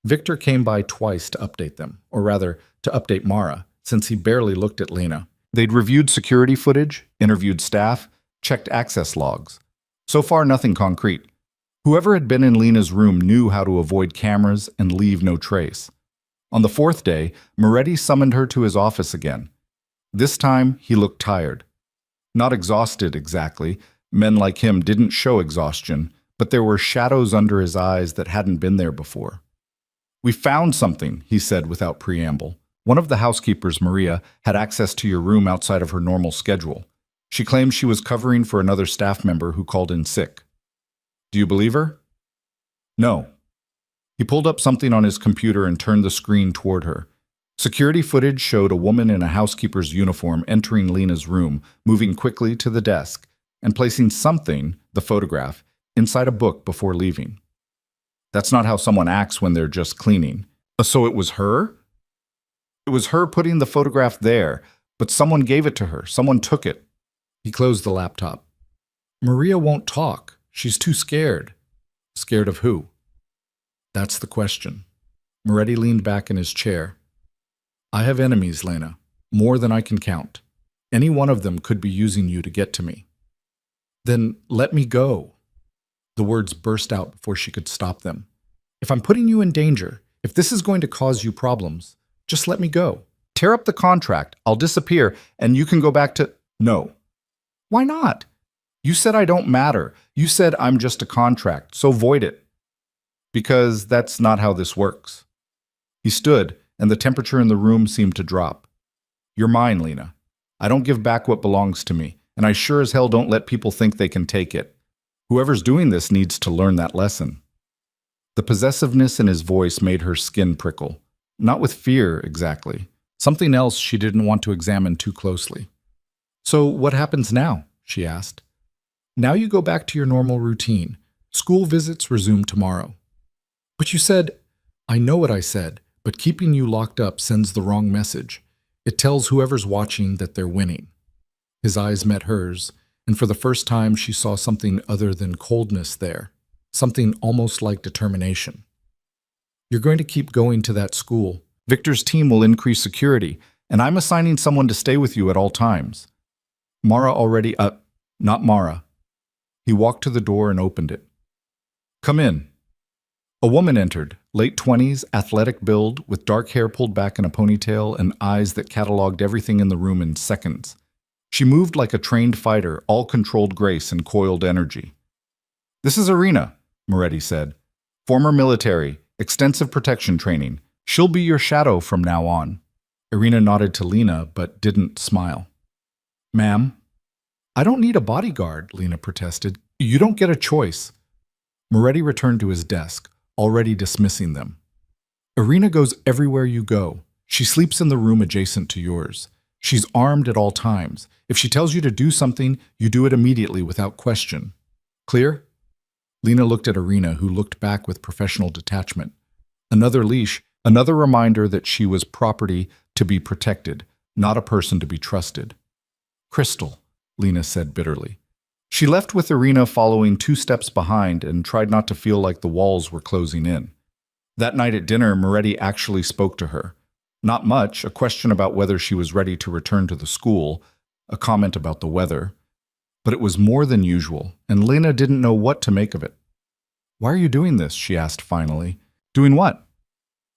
Victor came by twice to update them, or rather, to update Mara, since he barely looked at Lena. They'd reviewed security footage, interviewed staff, checked access logs. So far, nothing concrete. Whoever had been in Lena's room knew how to avoid cameras and leave no trace. On the 4th day, Moretti summoned her to his office again. This time, he looked tired. Not exhausted exactly. Men like him didn't show exhaustion, but there were shadows under his eyes that hadn't been there before. "We found something," he said without preamble. "One of the housekeepers, Maria, had access to your room outside of her normal schedule. She claims she was covering for another staff member who called in sick. Do you believe her?" "No." He pulled up something on his computer and turned the screen toward her. Security footage showed a woman in a housekeeper's uniform entering Lena's room, moving quickly to the desk, and placing something, the photograph, inside a book before leaving. That's not how someone acts when they're just cleaning. So it was her? It was her putting the photograph there, but someone gave it to her. Someone took it. He closed the laptop. "Maria won't talk. She's too scared." "Scared of who?" "That's the question." Moretti leaned back in his chair. "I have enemies, Lena. More than I can count. Any one of them could be using you to get to me." "Then let me go." The words burst out before she could stop them. "If I'm putting you in danger, if this is going to cause you problems, just let me go. Tear up the contract, I'll disappear, and you can go back to—" "No." "Why not? You said I don't matter. You said I'm just a contract, so void it." "Because that's not how this works." He stood, and the temperature in the room seemed to drop. "You're mine, Lena. I don't give back what belongs to me, and I sure as hell don't let people think they can take it. Whoever's doing this needs to learn that lesson." The possessiveness in his voice made her skin prickle. Not with fear, exactly. Something else she didn't want to examine too closely. "So what happens now?" she asked. "Now you go back to your normal routine. School visits resume tomorrow." "But you said—" "I know what I said, but keeping you locked up sends the wrong message. It tells whoever's watching that they're winning." His eyes met hers, and for the first time she saw something other than coldness there, something almost like determination. "You're going to keep going to that school. Victor's team will increase security, and I'm assigning someone to stay with you at all times." Mara already— not Mara. He walked to the door and opened it. "Come in." A woman entered, late 20s, athletic build, with dark hair pulled back in a ponytail and eyes that cataloged everything in the room in seconds. She moved like a trained fighter, all controlled grace and coiled energy. "This is Irina," Moretti said. "Former military, extensive protection training. She'll be your shadow from now on." Irina nodded to Lena, but didn't smile. "Ma'am?" "I don't need a bodyguard," Lena protested. "You don't get a choice." Moretti returned to his desk, already dismissing them. "Irina goes everywhere you go. She sleeps in the room adjacent to yours. She's armed at all times. If she tells you to do something, you do it immediately without question. Clear?" Lena looked at Irina, who looked back with professional detachment. Another leash, another reminder that she was property to be protected, not a person to be trusted. "Crystal," Lena said bitterly. She left with Irina following 2 steps behind and tried not to feel like the walls were closing in. That night at dinner, Moretti actually spoke to her. Not much, a question about whether she was ready to return to the school, a comment about the weather. But it was more than usual, and Lena didn't know what to make of it. "Why are you doing this?" she asked finally. "Doing what?"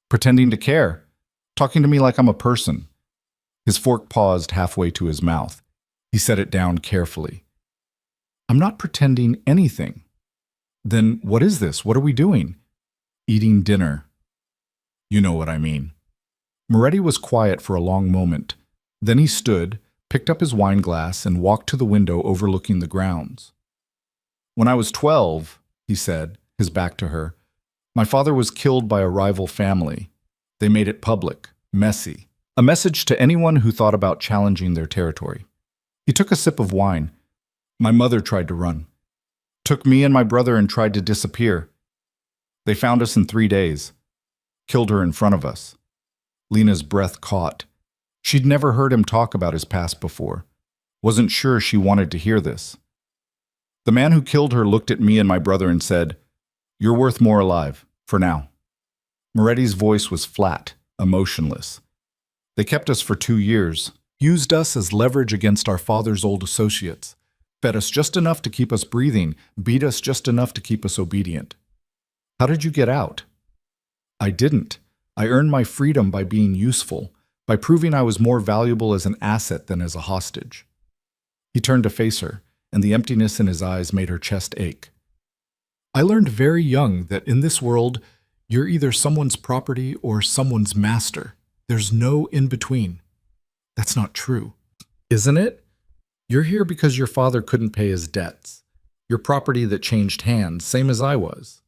"Pretending to care. Talking to me like I'm a person." His fork paused halfway to his mouth. He set it down carefully. "I'm not pretending anything." "Then what is this? What are we doing?" "Eating dinner." "You know what I mean." Moretti was quiet for a long moment. Then he stood, picked up his wine glass, and walked to the window overlooking the grounds. "When I was 12, he said, his back to her, "my father was killed by a rival family. They made it public, messy. A message to anyone who thought about challenging their territory." He took a sip of wine. "My mother tried to run. Took me and my brother and tried to disappear. They found us in 3 days. Killed her in front of us." Lena's breath caught. She'd never heard him talk about his past before. Wasn't sure she wanted to hear this. "The man who killed her looked at me and my brother and said, 'You're worth more alive, for now.'" Moretti's voice was flat, emotionless. "They kept us for 2 years, used us as leverage against our father's old associates, fed us just enough to keep us breathing, beat us just enough to keep us obedient." "How did you get out?" "I didn't. I earned my freedom by being useful, by proving I was more valuable as an asset than as a hostage." He turned to face her, and the emptiness in his eyes made her chest ache. "I learned very young that in this world, you're either someone's property or someone's master. There's no in-between." "That's not true." "Isn't it? You're here because your father couldn't pay his debts. Your property that changed hands, same as I was."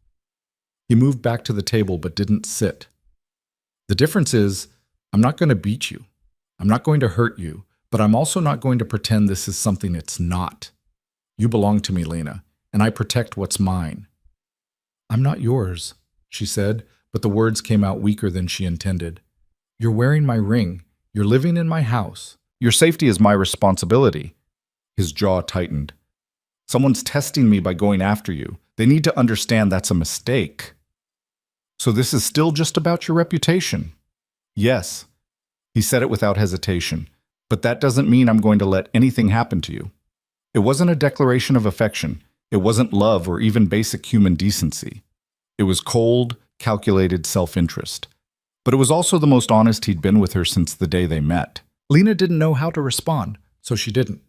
He moved back to the table but didn't sit. "The difference is, I'm not going to beat you. I'm not going to hurt you, but I'm also not going to pretend this is something it's not. You belong to me, Lena, and I protect what's mine." "I'm not yours," she said, but the words came out weaker than she intended. "You're wearing my ring. You're living in my house. Your safety is my responsibility." His jaw tightened. "Someone's testing me by going after you. They need to understand that's a mistake." "So this is still just about your reputation?" "Yes." He said it without hesitation. "But that doesn't mean I'm going to let anything happen to you." It wasn't a declaration of affection. It wasn't love or even basic human decency. It was cold, calculated self-interest. But it was also the most honest he'd been with her since the day they met. Lena didn't know how to respond, so she didn't.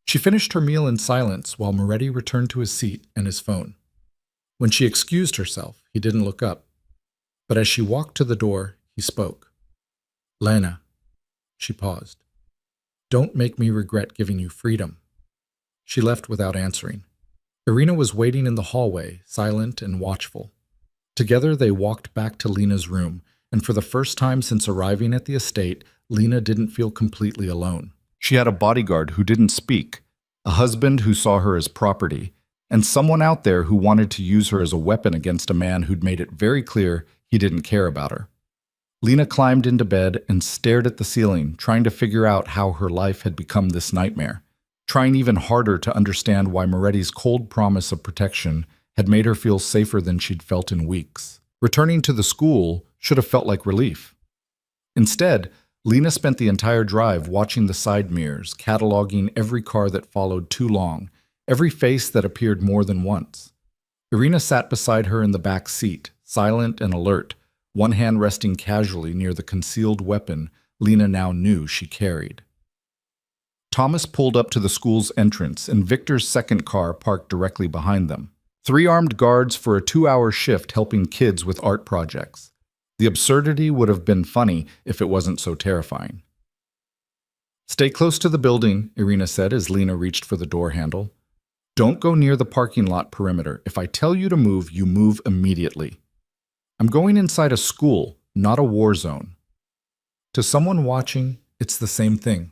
She finished her meal in silence while Moretti returned to his seat and his phone. When she excused herself, he didn't look up. But as she walked to the door, he spoke. "Lena," she paused, "don't make me regret giving you freedom." She left without answering. Irina was waiting in the hallway, silent and watchful. Together they walked back to Lena's room, and for the first time since arriving at the estate, Lena didn't feel completely alone. She had a bodyguard who didn't speak, a husband who saw her as property, and someone out there who wanted to use her as a weapon against a man who'd made it very clear he didn't care about her. Lena climbed into bed and stared at the ceiling, trying to figure out how her life had become this nightmare, trying even harder to understand why Moretti's cold promise of protection had made her feel safer than she'd felt in weeks. Returning to the school should have felt like relief. Instead, Lena spent the entire drive watching the side mirrors, cataloging every car that followed too long, every face that appeared more than once. Irina sat beside her in the back seat, silent and alert, one hand resting casually near the concealed weapon Lena now knew she carried. Thomas pulled up to the school's entrance, and Victor's second car parked directly behind them. 3 armed guards for a 2-hour shift helping kids with art projects. The absurdity would have been funny if it wasn't so terrifying. "Stay close to the building," Irina said as Lena reached for the door handle. "Don't go near the parking lot perimeter. If I tell you to move, you move immediately. I'm going inside a school, not a war zone." To someone watching, it's the same thing.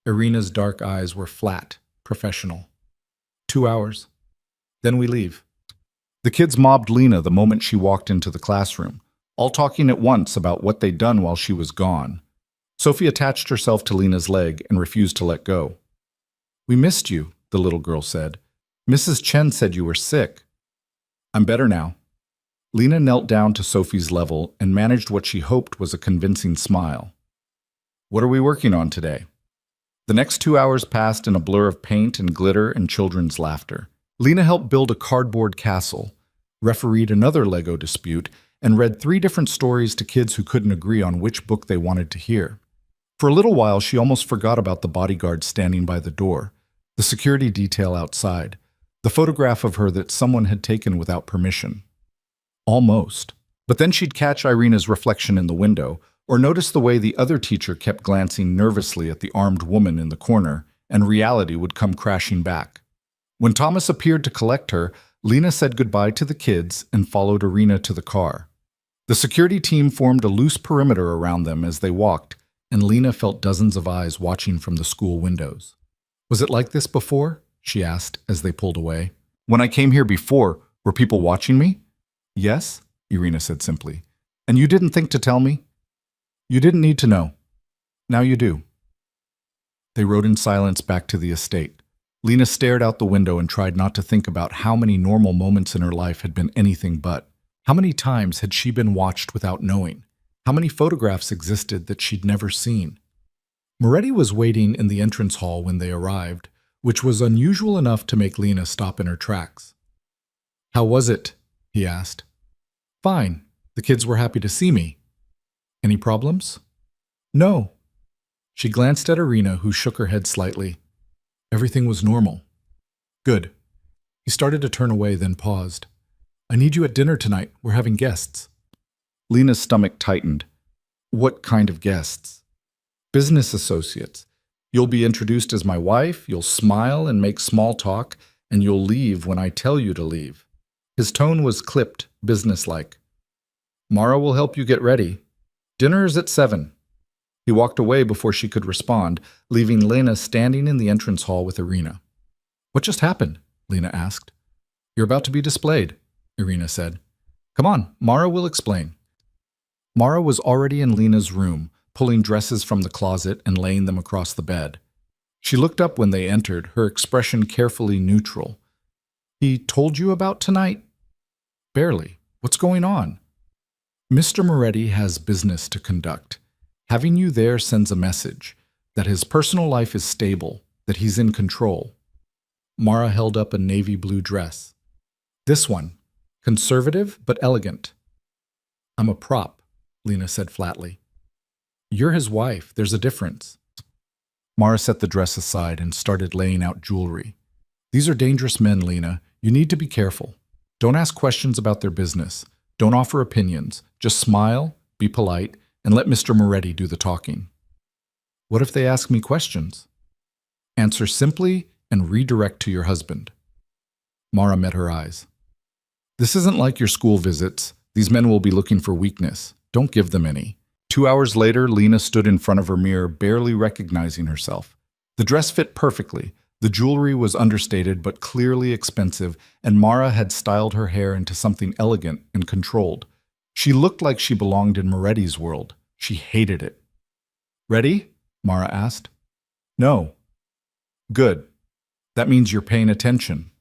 Irina's dark eyes were flat, professional. 2 hours. Then we leave. The kids mobbed Lena the moment she walked into the classroom, all talking at once about what they'd done while she was gone. Sophie attached herself to Lena's leg and refused to let go. "We missed you," the little girl said. "Mrs. Chen said you were sick." "I'm better now." Lena knelt down to Sophie's level and managed what she hoped was a convincing smile. "What are we working on today?" The next 2 hours passed in a blur of paint and glitter and children's laughter. Lena helped build a cardboard castle, refereed another Lego dispute, and read 3 different stories to kids who couldn't agree on which book they wanted to hear. For a little while, she almost forgot about the bodyguard standing by the door, the security detail outside, the photograph of her that someone had taken without permission. Almost. But then she'd catch Irina's reflection in the window, or notice the way the other teacher kept glancing nervously at the armed woman in the corner, and reality would come crashing back. When Thomas appeared to collect her, Lena said goodbye to the kids and followed Irina to the car. The security team formed a loose perimeter around them as they walked, and Lena felt dozens of eyes watching from the school windows. "Was it like this before?" she asked as they pulled away. "When I came here before, were people watching me?" "Yes," Irina said simply. "And you didn't think to tell me?" "You didn't need to know. Now you do." They rode in silence back to the estate. Lena stared out the window and tried not to think about how many normal moments in her life had been anything but. How many times had she been watched without knowing? How many photographs existed that she'd never seen? Moretti was waiting in the entrance hall when they arrived, which was unusual enough to make Lena stop in her tracks. "How was it?" he asked. "Fine. The kids were happy to see me." "Any problems?" "No." She glanced at Irina, who shook her head slightly. Everything was normal. "Good." He started to turn away, then paused. "I need you at dinner tonight. We're having guests." Lena's stomach tightened. "What kind of guests?" "Business associates. You'll be introduced as my wife, you'll smile and make small talk, and you'll leave when I tell you to leave." His tone was clipped, businesslike. "Mara will help you get ready. Dinner is at 7. He walked away before she could respond, leaving Lena standing in the entrance hall with Irina. "What just happened?" Lena asked. "You're about to be displayed," Irina said. "Come on, Mara will explain." Mara was already in Lena's room, pulling dresses from the closet and laying them across the bed. She looked up when they entered, her expression carefully neutral. "He told you about tonight?" "Barely. What's going on?" "Mr. Moretti has business to conduct. Having you there sends a message that his personal life is stable, that he's in control." Mara held up a navy blue dress. "This one. Conservative but elegant." "I'm a prop," Lena said flatly. "You're his wife. There's a difference." Mara set the dress aside and started laying out jewelry. "These are dangerous men, Lena. You need to be careful. Don't ask questions about their business. Don't offer opinions. Just smile, be polite, and let Mr. Moretti do the talking." "What if they ask me questions?" "Answer simply and redirect to your husband." Mara met her eyes. "This isn't like your school visits. These men will be looking for weakness. Don't give them any." 2 hours later, Lena stood in front of her mirror, barely recognizing herself. The dress fit perfectly. The jewelry was understated but clearly expensive, and Mara had styled her hair into something elegant and controlled. She looked like she belonged in Moretti's world. She hated it. "Ready?" Mara asked. "No." "Good. That means you're paying attention."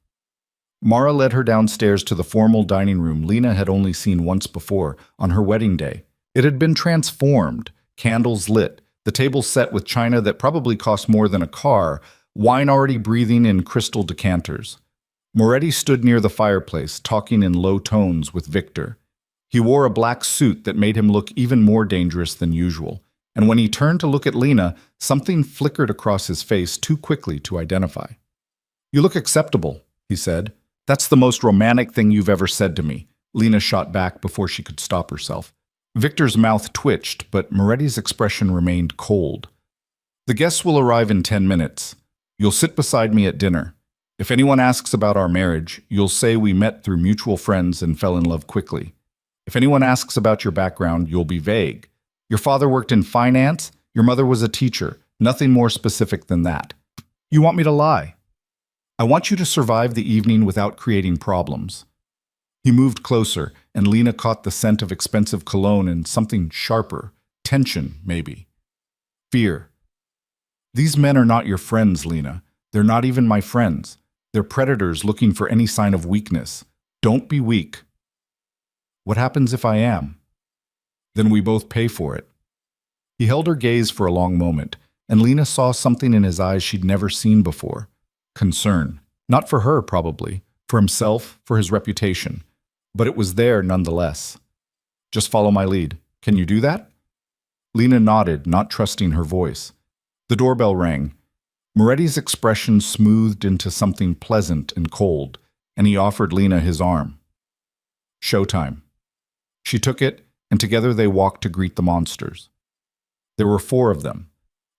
Mara led her downstairs to the formal dining room Lena had only seen once before, on her wedding day. It had been transformed, candles lit, the table set with china that probably cost more than a car, wine already breathing in crystal decanters. Moretti stood near the fireplace, talking in low tones with Victor. He wore a black suit that made him look even more dangerous than usual, and when he turned to look at Lena, something flickered across his face too quickly to identify. "You look acceptable," he said. "That's the most romantic thing you've ever said to me," Lena shot back before she could stop herself. Victor's mouth twitched, but Moretti's expression remained cold. "The guests will arrive in 10 minutes. You'll sit beside me at dinner. If anyone asks about our marriage, you'll say we met through mutual friends and fell in love quickly. If anyone asks about your background, you'll be vague. Your father worked in finance, your mother was a teacher, nothing more specific than that. You want me to lie? I want you to survive the evening without creating problems." He moved closer, and Lena caught the scent of expensive cologne and something sharper, tension, maybe. Fear. "These men are not your friends, Lena. They're not even my friends. They're predators looking for any sign of weakness. Don't be weak." "What happens if I am?" "Then we both pay for it." He held her gaze for a long moment, and Lena saw something in his eyes she'd never seen before. Concern. Not for her, probably. For himself, for his reputation. But it was there nonetheless. "Just follow my lead. Can you do that?" Lena nodded, not trusting her voice. The doorbell rang. Moretti's expression smoothed into something pleasant and cold, and he offered Lena his arm. "Showtime." She took it, and together they walked to greet the monsters. There were four of them.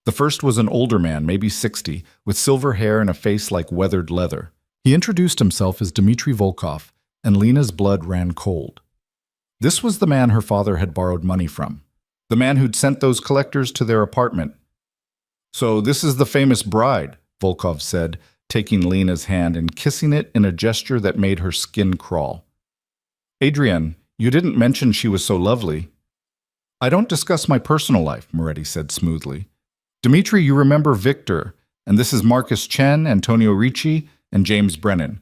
The first was an older man, maybe 60, with silver hair and a face like weathered leather. He introduced himself as Dmitry Volkov, and Lena's blood ran cold. This was the man her father had borrowed money from, the man who'd sent those collectors to their apartment. "So this is the famous bride," Volkov said, taking Lena's hand and kissing it in a gesture that made her skin crawl. "Adrian, you didn't mention she was so lovely." "I don't discuss my personal life," Moretti said smoothly. "Dmitry, you remember Victor, and this is Marcus Chen, Antonio Ricci, and James Brennan."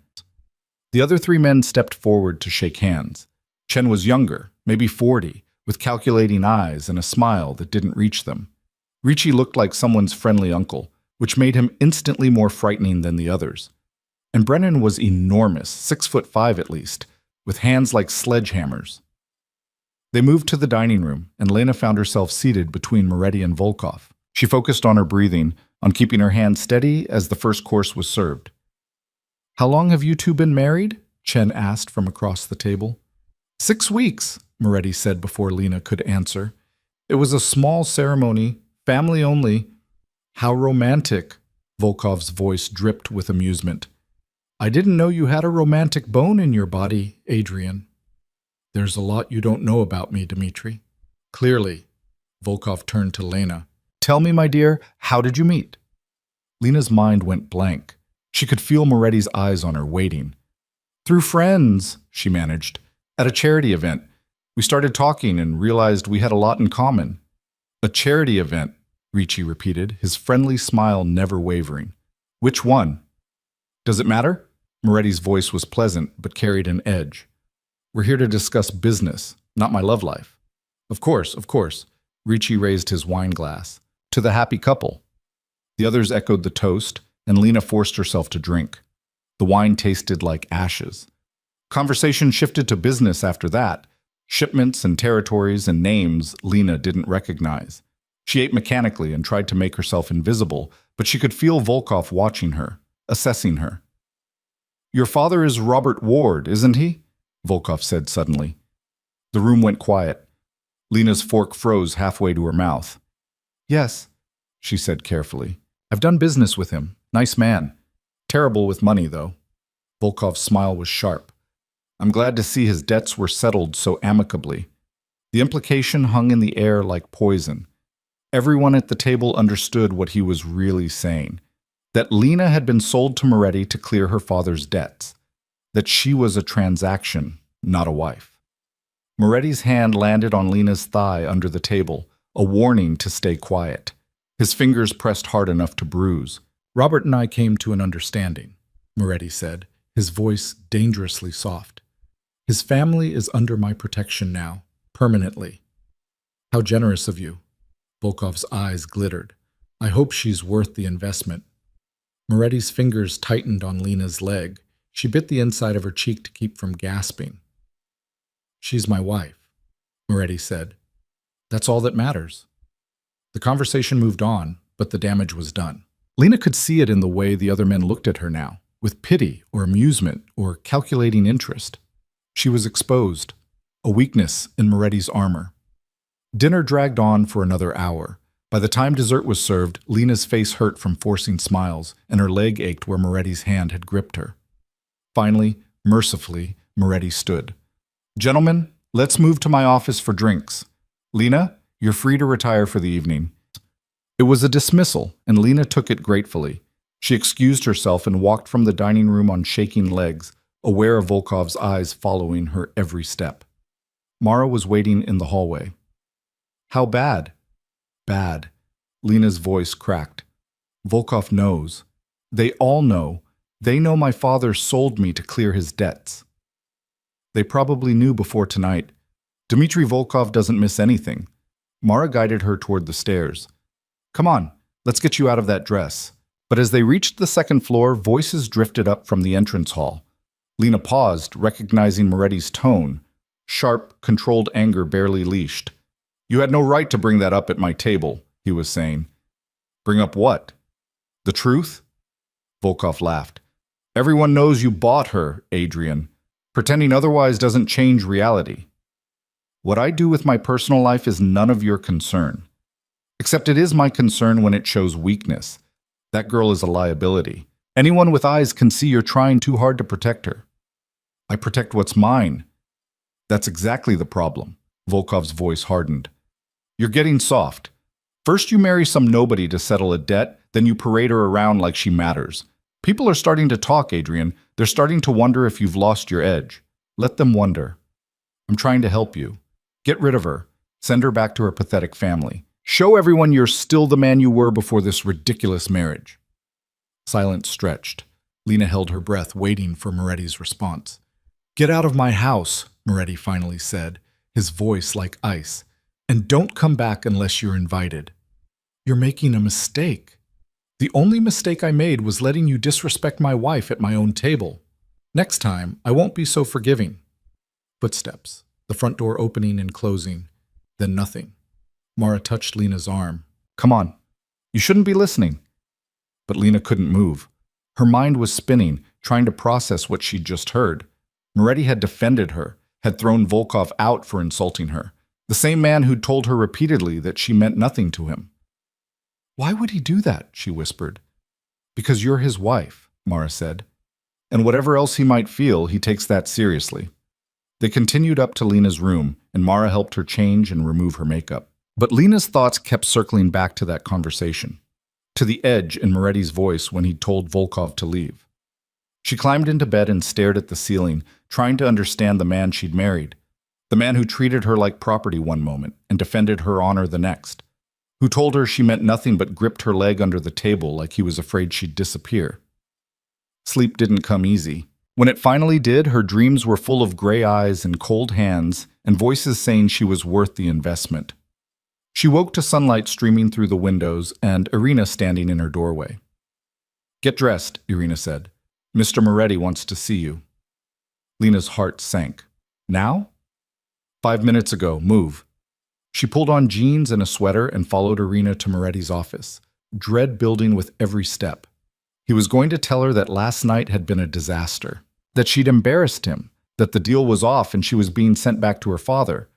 The other three men stepped forward to shake hands. Chen was younger, maybe 40, with calculating eyes and a smile that didn't reach them. Ricci looked like someone's friendly uncle, which made him instantly more frightening than the others. And Brennan was enormous, 6'5" at least, with hands like sledgehammers. They moved to the dining room, and Lena found herself seated between Moretti and Volkov. She focused on her breathing, on keeping her hand steady as the first course was served. "How long have you two been married?" Chen asked from across the table. 6 weeks, Moretti said before Lena could answer. "It was a small ceremony, family only." "How romantic," Volkov's voice dripped with amusement. "I didn't know you had a romantic bone in your body, Adrian." "There's a lot you don't know about me, Dmitry." "Clearly." Volkov turned to Lena. "Tell me, my dear, how did you meet?" Lena's mind went blank. She could feel Moretti's eyes on her, waiting. "Through friends," she managed. "At a charity event. We started talking and realized we had a lot in common." "A charity event," Ricci repeated, his friendly smile never wavering. "Which one?" "Does it matter?" Moretti's voice was pleasant, but carried an edge. "We're here to discuss business, not my love life." Of course. Ricci raised his wine glass. "To the happy couple." The others echoed the toast, and Lena forced herself to drink. The wine tasted like ashes. Conversation shifted to business after that. Shipments and territories and names Lena didn't recognize. She ate mechanically and tried to make herself invisible, but she could feel Volkov watching her, assessing her. "Your father is Robert Ward, isn't he?" Volkov said suddenly. The room went quiet. Lena's fork froze halfway to her mouth. "Yes," she said carefully. "I've done business with him. Nice man. Terrible with money, though." Volkov's smile was sharp. "I'm glad to see his debts were settled so amicably." The implication hung in the air like poison. Everyone at the table understood what he was really saying. That Lena had been sold to Moretti to clear her father's debts. That she was a transaction, not a wife. Moretti's hand landed on Lena's thigh under the table, a warning to stay quiet. His fingers pressed hard enough to bruise. "Robert and I came to an understanding," Moretti said, his voice dangerously soft. "His family is under my protection now, permanently." "How generous of you." Volkov's eyes glittered. "I hope she's worth the investment." Moretti's fingers tightened on Lena's leg. She bit the inside of her cheek to keep from gasping. "She's my wife," Moretti said. "That's all that matters." The conversation moved on, but the damage was done. Lena could see it in the way the other men looked at her now, with pity or amusement or calculating interest. She was exposed, a weakness in Moretti's armor. Dinner dragged on for another hour. By the time dessert was served, Lena's face hurt from forcing smiles, and her leg ached where Moretti's hand had gripped her. Finally, mercifully, Moretti stood. "Gentlemen, let's move to my office for drinks. Lena, you're free to retire for the evening." It was a dismissal, and Lena took it gratefully. She excused herself and walked from the dining room on shaking legs, aware of Volkov's eyes following her every step. Mara was waiting in the hallway. "How bad?" "Bad." Lena's voice cracked. "Volkov knows. They all know. They know my father sold me to clear his debts." "They probably knew before tonight. Dmitry Volkov doesn't miss anything." Mara guided her toward the stairs. "Come on, let's get you out of that dress." But as they reached the second floor, voices drifted up from the entrance hall. Lena paused, recognizing Moretti's tone. Sharp, controlled anger barely leashed. "You had no right to bring that up at my table," he was saying. "Bring up what? The truth?" Volkov laughed. "Everyone knows you bought her, Adrian. Pretending otherwise doesn't change reality. What I do with my personal life is none of your concern." Except it is my concern when it shows weakness. That girl is a liability. Anyone with eyes can see you're trying too hard to protect her. I protect what's mine. That's exactly the problem. Volkov's voice hardened. You're getting soft. First you marry some nobody to settle a debt, then you parade her around like she matters. People are starting to talk, Adrian. They're starting to wonder if you've lost your edge. Let them wonder. I'm trying to help you. Get rid of her. Send her back to her pathetic family. Show everyone you're still the man you were before this ridiculous marriage. Silence stretched. Lena held her breath, waiting for Moretti's response. Get out of my house, Moretti finally said, his voice like ice. And don't come back unless you're invited. You're making a mistake. The only mistake I made was letting you disrespect my wife at my own table. Next time, I won't be so forgiving. Footsteps, the front door opening and closing, then nothing. Mara touched Lena's arm. Come on, you shouldn't be listening. But Lena couldn't move. Her mind was spinning, trying to process what she'd just heard. Moretti had defended her, had thrown Volkov out for insulting her. The same man who'd told her repeatedly that she meant nothing to him. Why would he do that? She whispered. Because you're his wife, Mara said. And whatever else he might feel, he takes that seriously. They continued up to Lena's room, and Mara helped her change and remove her makeup. But Lena's thoughts kept circling back to that conversation, to the edge in Moretti's voice when he'd told Volkov to leave. She climbed into bed and stared at the ceiling, trying to understand the man she'd married. The man who treated her like property one moment and defended her honor the next. Who told her she meant nothing but gripped her leg under the table like he was afraid she'd disappear. Sleep didn't come easy. When it finally did, her dreams were full of gray eyes and cold hands and voices saying she was worth the investment. She woke to sunlight streaming through the windows and Irina standing in her doorway. Get dressed, Irina said. Mr. Moretti wants to see you. Lena's heart sank. Now? 5 minutes ago, move. She pulled on jeans and a sweater and followed Irina to Moretti's office, dread building with every step. He was going to tell her that last night had been a disaster, that she'd embarrassed him, that the deal was off and she was being sent back to her father.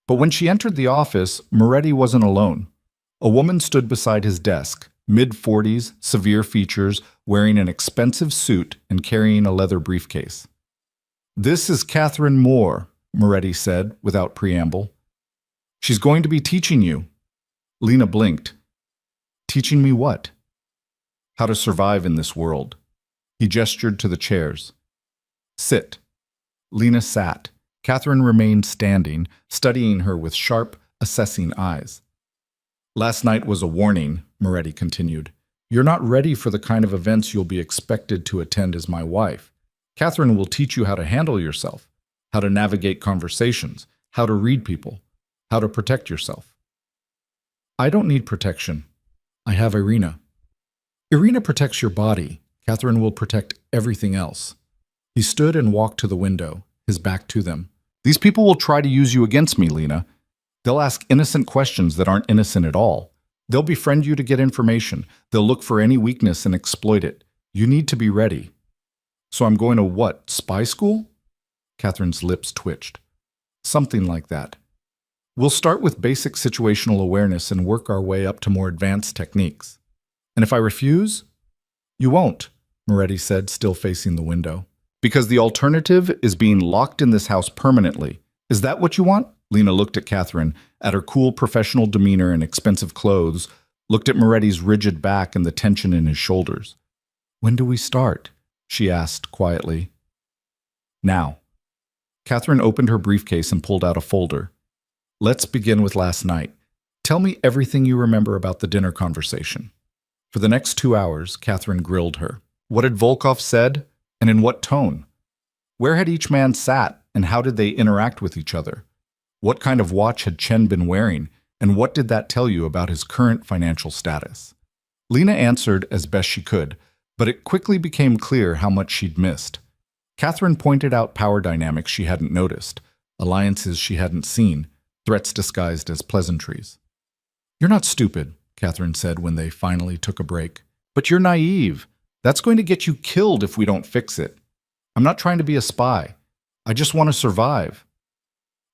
But when she entered the office, Moretti wasn't alone. A woman stood beside his desk, mid-40s, severe features, wearing an expensive suit and carrying a leather briefcase. This is Catherine Moore, Moretti said without preamble. She's going to be teaching you. Lena blinked. Teaching me what? How to survive in this world. He gestured to the chairs. Sit. Lena sat. Catherine remained standing, studying her with sharp, assessing eyes. Last night was a warning, Moretti continued. You're not ready for the kind of events you'll be expected to attend as my wife. Catherine will teach you how to handle yourself, how to navigate conversations, how to read people, how to protect yourself. I don't need protection. I have Irina. Irina protects your body. Catherine will protect everything else. He stood and walked to the window, his back to them. These people will try to use you against me, Lena. They'll ask innocent questions that aren't innocent at all. They'll befriend you to get information. They'll look for any weakness and exploit it. You need to be ready. So I'm going to what, spy school? Catherine's lips twitched. Something like that. We'll start with basic situational awareness and work our way up to more advanced techniques. And if I refuse? You won't, Moretti said, still facing the window. Because the alternative is being locked in this house permanently. Is that what you want? Lena looked at Catherine, at her cool professional demeanor and expensive clothes, looked at Moretti's rigid back and the tension in his shoulders. When do we start? She asked quietly. Now. Catherine opened her briefcase and pulled out a folder. Let's begin with last night. Tell me everything you remember about the dinner conversation. For the next 2 hours, Catherine grilled her. What had Volkov said, and in what tone? Where had each man sat, and how did they interact with each other? What kind of watch had Chen been wearing, and what did that tell you about his current financial status? Lena answered as best she could, but it quickly became clear how much she'd missed. Catherine pointed out power dynamics she hadn't noticed, alliances she hadn't seen, threats disguised as pleasantries. You're not stupid, Catherine said when they finally took a break. But you're naive. That's going to get you killed if we don't fix it. I'm not trying to be a spy. I just want to survive.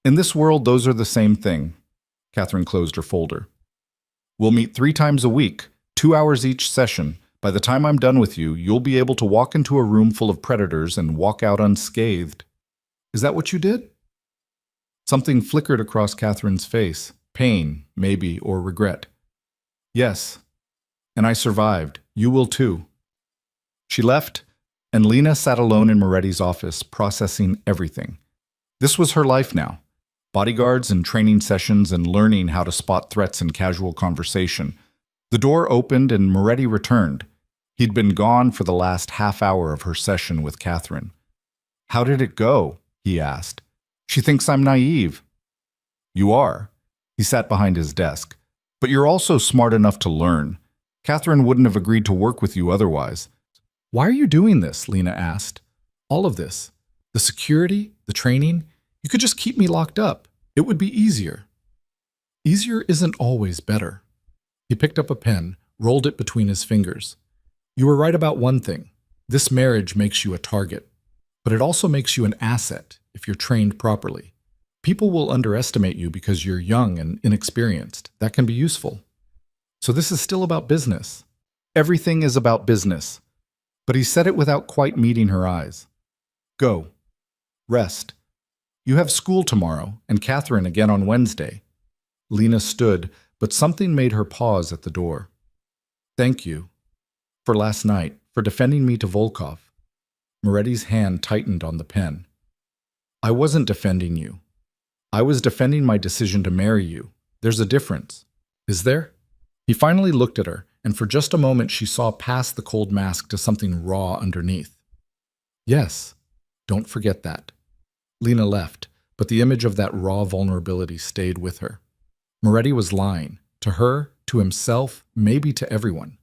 In this world, those are the same thing. Catherine closed her folder. We'll meet 3 times a week, 2 hours each session. By the time I'm done with you, you'll be able to walk into a room full of predators and walk out unscathed. Is that what you did? Something flickered across Catherine's face. Pain, maybe, or regret. Yes. And I survived. You will too. She left, and Lena sat alone in Moretti's office, processing everything. This was her life now. Bodyguards and training sessions and learning how to spot threats in casual conversation. The door opened and Moretti returned. He'd been gone for the last half hour of her session with Catherine. How did it go? He asked. She thinks I'm naive. You are. He sat behind his desk. But you're also smart enough to learn. Catherine wouldn't have agreed to work with you otherwise. Why are you doing this? Lena asked. All of this. The security, the training. You could just keep me locked up. It would be easier. Easier isn't always better. He picked up a pen, rolled it between his fingers. You were right about one thing. This marriage makes you a target. But it also makes you an asset if you're trained properly. People will underestimate you because you're young and inexperienced. That can be useful. So this is still about business. Everything is about business. But he said it without quite meeting her eyes. Go. Rest. You have school tomorrow, and Catherine again on Wednesday. Lena stood, but something made her pause at the door. Thank you. For last night, for defending me to Volkov. Moretti's hand tightened on the pen. I wasn't defending you. I was defending my decision to marry you. There's a difference. Is there? He finally looked at her, and for just a moment she saw past the cold mask to something raw underneath. Yes, don't forget that. Lena left, but the image of that raw vulnerability stayed with her. Moretti was lying, to her, to himself, maybe to everyone.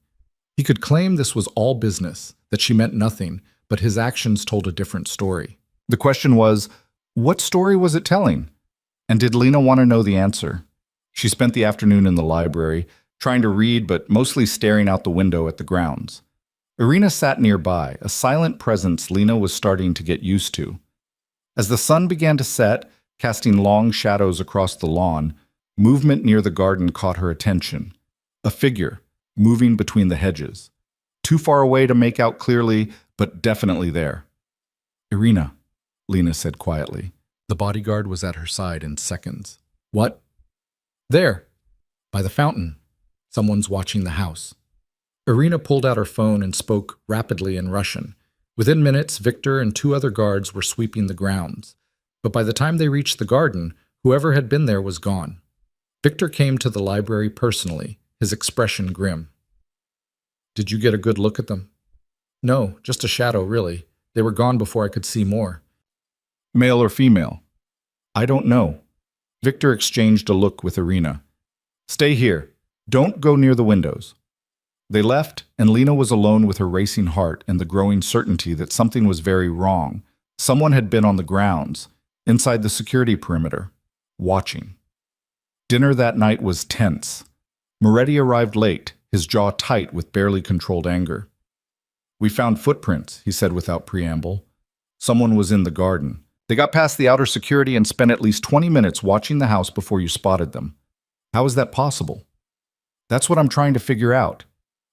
He could claim this was all business, that she meant nothing, but his actions told a different story. The question was, what story was it telling? And did Lena want to know the answer? She spent the afternoon in the library, trying to read but mostly staring out the window at the grounds. Irina sat nearby, a silent presence Lena was starting to get used to. As the sun began to set, casting long shadows across the lawn, movement near the garden caught her attention. A figure, moving between the hedges. Too far away to make out clearly, but definitely there. Irina, Lena said quietly. The bodyguard was at her side in seconds. What? There, by the fountain. Someone's watching the house. Irina pulled out her phone and spoke rapidly in Russian. Within minutes, Victor and 2 other guards were sweeping the grounds. But by the time they reached the garden, whoever had been there was gone. Victor came to the library personally, his expression grim. Did you get a good look at them? No, just a shadow, really. They were gone before I could see more. Male or female? I don't know. Victor exchanged a look with Irina. Stay here. Don't go near the windows. They left, and Lena was alone with her racing heart and the growing certainty that something was very wrong. Someone had been on the grounds, inside the security perimeter, watching. Dinner that night was tense. Moretti arrived late, his jaw tight with barely controlled anger. We found footprints, he said without preamble. Someone was in the garden. They got past the outer security and spent at least 20 minutes watching the house before you spotted them. How is that possible? That's what I'm trying to figure out.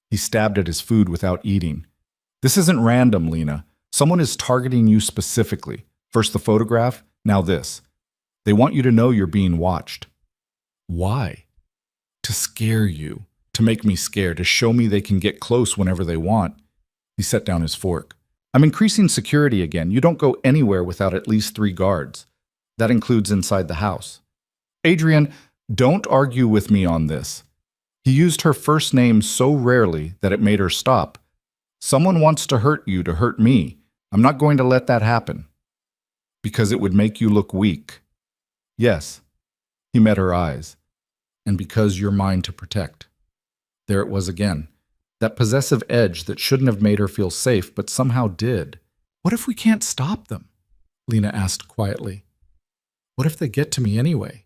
He stabbed at his food without eating. This isn't random, Lena. Someone is targeting you specifically. First the photograph, now this. They want you to know you're being watched. Why? To scare you. To make me scared. To show me they can get close whenever they want. He set down his fork. I'm increasing security again. You don't go anywhere without at least 3 guards. That includes inside the house. Adrian, don't argue with me on this. He used her first name so rarely that it made her stop. Someone wants to hurt you to hurt me. I'm not going to let that happen. Because it would make you look weak. Yes. He met her eyes. And because you're mine to protect. There it was again. That possessive edge that shouldn't have made her feel safe, but somehow did. What if we can't stop them? Lena asked quietly. What if they get to me anyway?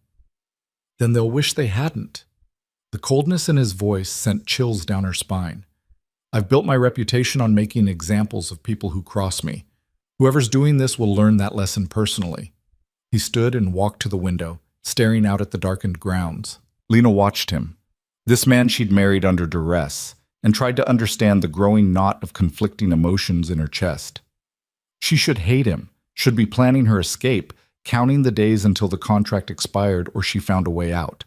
Then they'll wish they hadn't. The coldness in his voice sent chills down her spine. I've built my reputation on making examples of people who cross me. Whoever's doing this will learn that lesson personally. He stood and walked to the window, staring out at the darkened grounds. Lena watched him. This man she'd married under duress, and tried to understand the growing knot of conflicting emotions in her chest. She should hate him, should be planning her escape, counting the days until the contract expired or she found a way out.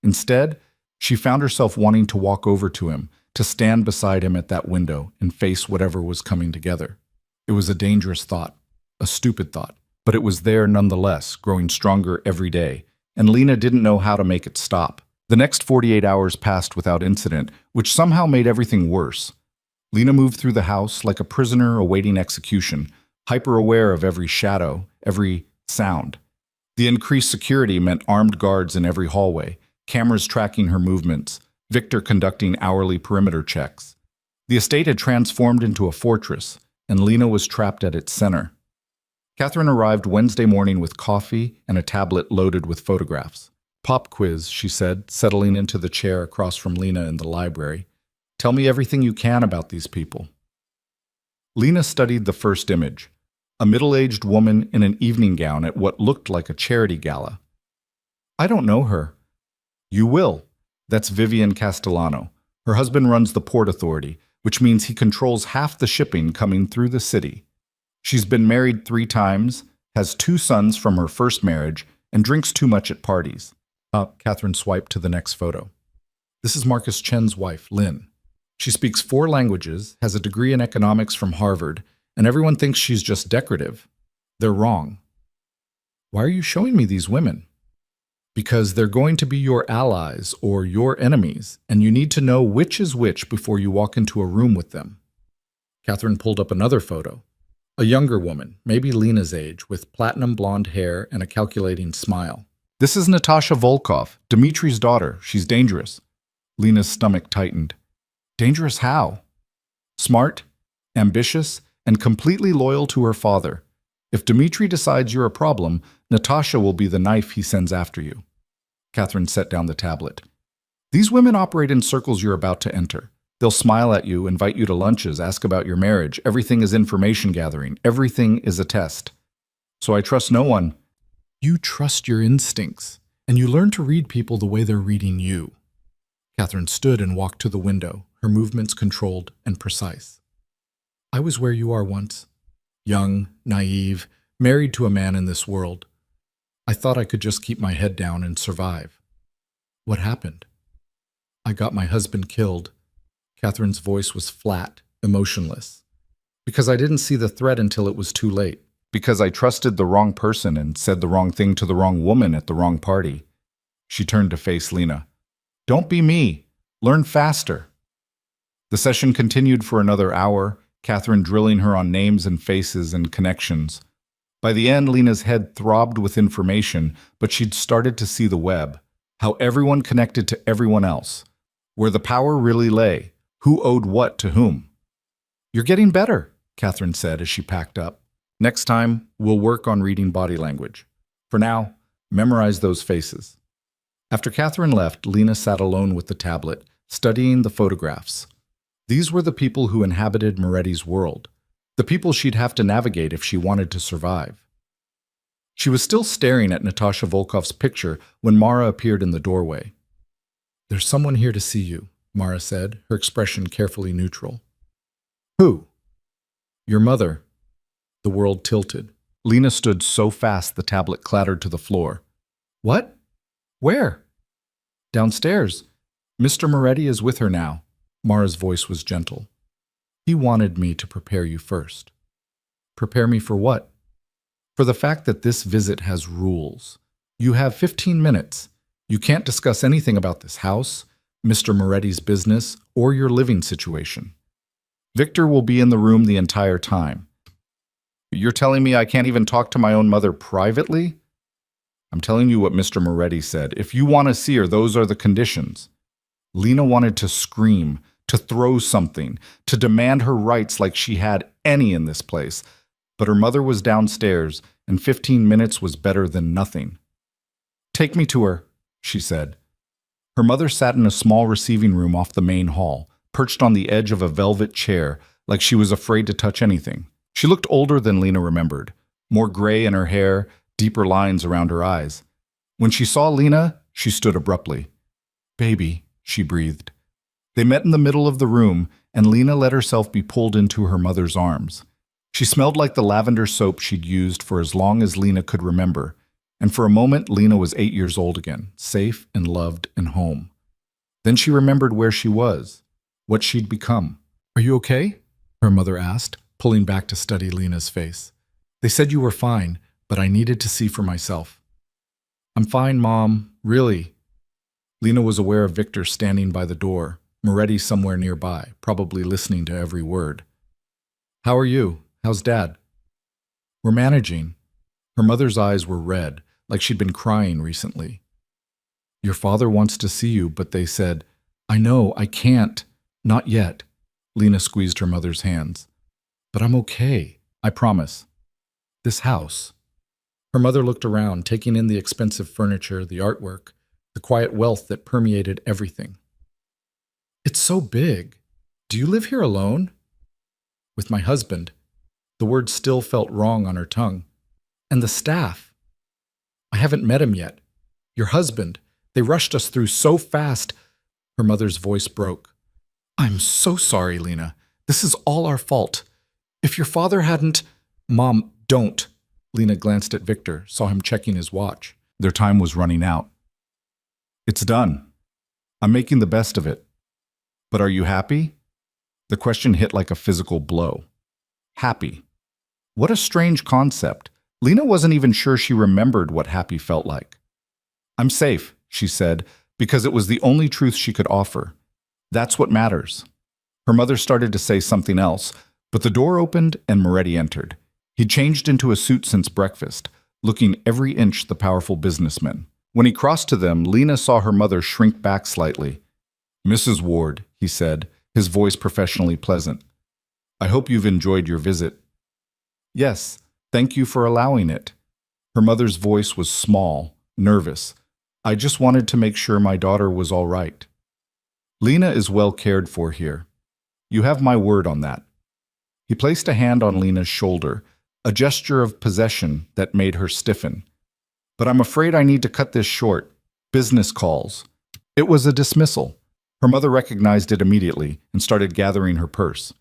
Instead, she found herself wanting to walk over to him, to stand beside him at that window and face whatever was coming together. It was a dangerous thought, a stupid thought, but it was there nonetheless, growing stronger every day, and Lena didn't know how to make it stop. The next 48 hours passed without incident, which somehow made everything worse. Lena moved through the house like a prisoner awaiting execution, hyper-aware of every shadow, every sound. The increased security meant armed guards in every hallway, cameras tracking her movements, Victor conducting hourly perimeter checks. The estate had transformed into a fortress, and Lena was trapped at its center. Catherine arrived Wednesday morning with coffee and a tablet loaded with photographs. "Pop quiz," she said, settling into the chair across from Lena in the library. "Tell me everything you can about these people." Lena studied the first image, a middle-aged woman in an evening gown at what looked like a charity gala. "I don't know her." "You will. That's Vivian Castellano. Her husband runs the Port Authority, which means he controls half the shipping coming through the city. She's been married 3 times, has 2 sons from her first marriage, and drinks too much at parties." Catherine swiped to the next photo. "This is Marcus Chen's wife, Lynn. She speaks 4 languages, has a degree in economics from Harvard, and everyone thinks she's just decorative. They're wrong." "Why are you showing me these women?" "Because they're going to be your allies or your enemies, and you need to know which is which before you walk into a room with them." Catherine pulled up another photo. A younger woman, maybe Lena's age, with platinum blonde hair and a calculating smile. "This is Natasha Volkov, Dmitri's daughter. She's dangerous." Lena's stomach tightened. "Dangerous how?" "Smart, ambitious, and completely loyal to her father. If Dmitri decides you're a problem, Natasha will be the knife he sends after you." Catherine set down the tablet. "These women operate in circles you're about to enter. They'll smile at you, invite you to lunches, ask about your marriage. Everything is information gathering. Everything is a test. So I trust no one." "You trust your instincts, and you learn to read people the way they're reading you." Catherine stood and walked to the window, her movements controlled and precise. "I was where you are once. Young, naive, married to a man in this world. I thought I could just keep my head down and survive. What happened? I got my husband killed." Catherine's voice was flat, emotionless. "Because I didn't see the threat until it was too late. Because I trusted the wrong person and said the wrong thing to the wrong woman at the wrong party." She turned to face Lena. "Don't be me. Learn faster." The session continued for another hour, Catherine drilling her on names and faces and connections. By the end, Lena's head throbbed with information, but she'd started to see the web, how everyone connected to everyone else, where the power really lay, who owed what to whom. "You're getting better," Catherine said as she packed up. "Next time, we'll work on reading body language. For now, memorize those faces." After Catherine left, Lena sat alone with the tablet, studying the photographs. These were the people who inhabited Moretti's world, the people she'd have to navigate if she wanted to survive. She was still staring at Natasha Volkov's picture when Mara appeared in the doorway. "There's someone here to see you," Mara said, her expression carefully neutral. "Who?" "Your mother." The world tilted. Lena stood so fast the tablet clattered to the floor. "What? Where?" "Downstairs. Mr. Moretti is with her now." Mara's voice was gentle. "He wanted me to prepare you first." "Prepare me for what?" "For the fact that this visit has rules. You have 15 minutes. You can't discuss anything about this house, Mr. Moretti's business, or your living situation. Victor will be in the room the entire time." "You're telling me I can't even talk to my own mother privately?" "I'm telling you what Mr. Moretti said. If you want to see her, those are the conditions." Lena wanted to scream, to throw something, to demand her rights like she had any in this place. But her mother was downstairs, and 15 minutes was better than nothing. "Take me to her," she said. Her mother sat in a small receiving room off the main hall, perched on the edge of a velvet chair, like she was afraid to touch anything. She looked older than Lena remembered, more gray in her hair, deeper lines around her eyes. When she saw Lena, she stood abruptly. "Baby," she breathed. They met in the middle of the room, and Lena let herself be pulled into her mother's arms. She smelled like the lavender soap she'd used for as long as Lena could remember, and for a moment Lena was 8 years old again, safe and loved and home. Then she remembered where she was, what she'd become. "Are you okay?" her mother asked, pulling back to study Lena's face. "They said you were fine, but I needed to see for myself." "I'm fine, Mom, really." Lena was aware of Victor standing by the door, Moretti somewhere nearby, probably listening to every word. "How are you? How's Dad?" "We're managing." Her mother's eyes were red, like she'd been crying recently. "Your father wants to see you, but they said—" "I know, I can't. Not yet." Lena squeezed her mother's hands. "But I'm okay, I promise. This house." Her mother looked around, taking in the expensive furniture, the artwork, the quiet wealth that permeated everything. "It's so big. Do you live here alone?" "With my husband." The word still felt wrong on her tongue. "And the staff." "I haven't met him yet. Your husband. They rushed us through so fast." Her mother's voice broke. "I'm so sorry, Lena. This is all our fault. If your father hadn't—" "Mom, don't." Lena glanced at Victor, saw him checking his watch. Their time was running out. "It's done. I'm making the best of it. But are you happy?" The question hit like a physical blow. Happy. What a strange concept. Lena wasn't even sure she remembered what happy felt like. "I'm safe," she said, because it was the only truth she could offer. That's what matters. Her mother started to say something else, but the door opened and Moretti entered. He'd changed into a suit since breakfast, looking every inch the powerful businessman. When he crossed to them, Lena saw her mother shrink back slightly. "Mrs. Ward," he said, his voice professionally pleasant. "I hope you've enjoyed your visit." "Yes, thank you for allowing it." Her mother's voice was small, nervous. "I just wanted to make sure my daughter was all right." "Lena is well cared for here. You have my word on that." He placed a hand on Lena's shoulder, a gesture of possession that made her stiffen. "But I'm afraid I need to cut this short. Business calls." It was a dismissal. Her mother recognized it immediately and started gathering her purse.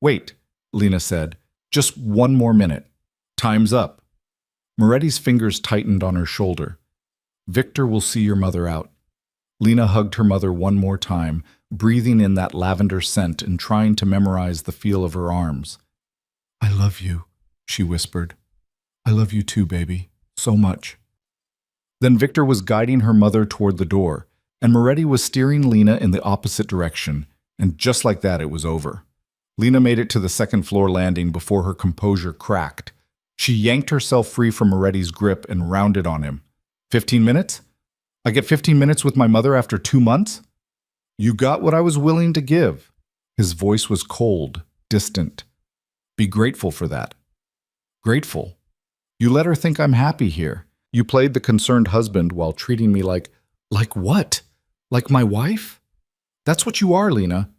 "Wait," Lena said. "Just one more minute. Time's up." Moretti's fingers tightened on her shoulder. "Victor will see your mother out." Lena hugged her mother one more time, breathing in that lavender scent and trying to memorize the feel of her arms. "I love you," she whispered. "I love you too, baby. So much." Then Victor was guiding her mother toward the door, and Moretti was steering Lena in the opposite direction, and just like that it was over. Lena made it to the second-floor landing before her composure cracked. She yanked herself free from Moretti's grip and rounded on him. 15 minutes? I get 15 minutes with my mother after 2 months? You got what I was willing to give." His voice was cold, distant. "Be grateful for that." "Grateful? You let her think I'm happy here. You played the concerned husband while treating me like—" "Like what? Like my wife? That's what you are, Lena.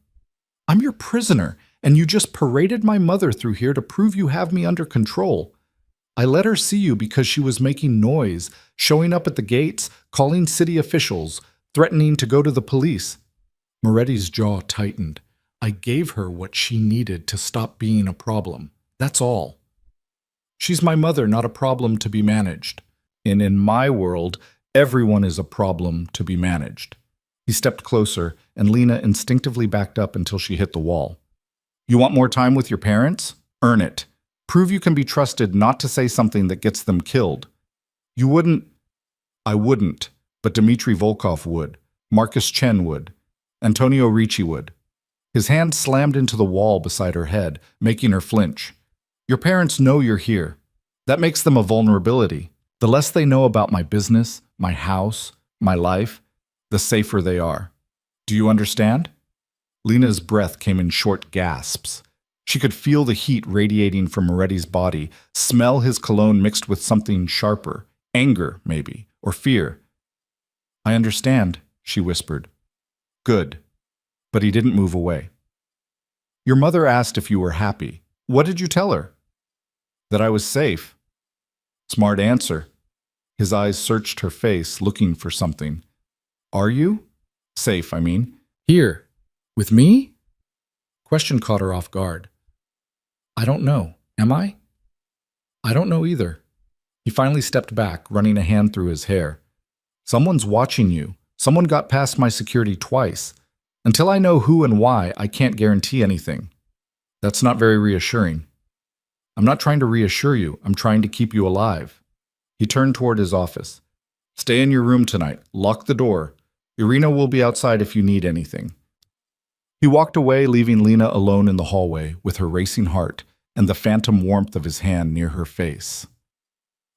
I'm your prisoner, and you just paraded my mother through here to prove you have me under control. I let her see you because she was making noise, showing up at the gates, calling city officials, threatening to go to the police." Moretti's jaw tightened. "I gave her what she needed to stop being a problem. That's all. She's my mother, not a problem to be managed. And in my world, everyone is a problem to be managed." He stepped closer, and Lena instinctively backed up until she hit the wall. "You want more time with your parents? Earn it. Prove you can be trusted not to say something that gets them killed." "You wouldn't—" "I wouldn't, but Dmitry Volkov would. Marcus Chen would. Antonio Ricci would." His hand slammed into the wall beside her head, making her flinch. "Your parents know you're here. That makes them a vulnerability. The less they know about my business, my house, my life, the safer they are. Do you understand?" Lena's breath came in short gasps. She could feel the heat radiating from Moretti's body, smell his cologne mixed with something sharper, anger, maybe, or fear. "I understand," she whispered. "Good." But he didn't move away. "Your mother asked if you were happy. What did you tell her?" "That I was safe." "Smart answer." His eyes searched her face, looking for something. "Are you? Safe, I mean. Here. With me? Question caught her off guard. I don't know. Am I? I don't know either. He finally stepped back, running a hand through his hair. Someone's watching you. Someone got past my security twice. Until I know who and why, I can't guarantee anything. That's not very reassuring. I'm not trying to reassure you. I'm trying to keep you alive. He turned toward his office. Stay in your room tonight. Lock the door. Irina will be outside if you need anything. He walked away, leaving Lena alone in the hallway with her racing heart and the phantom warmth of his hand near her face.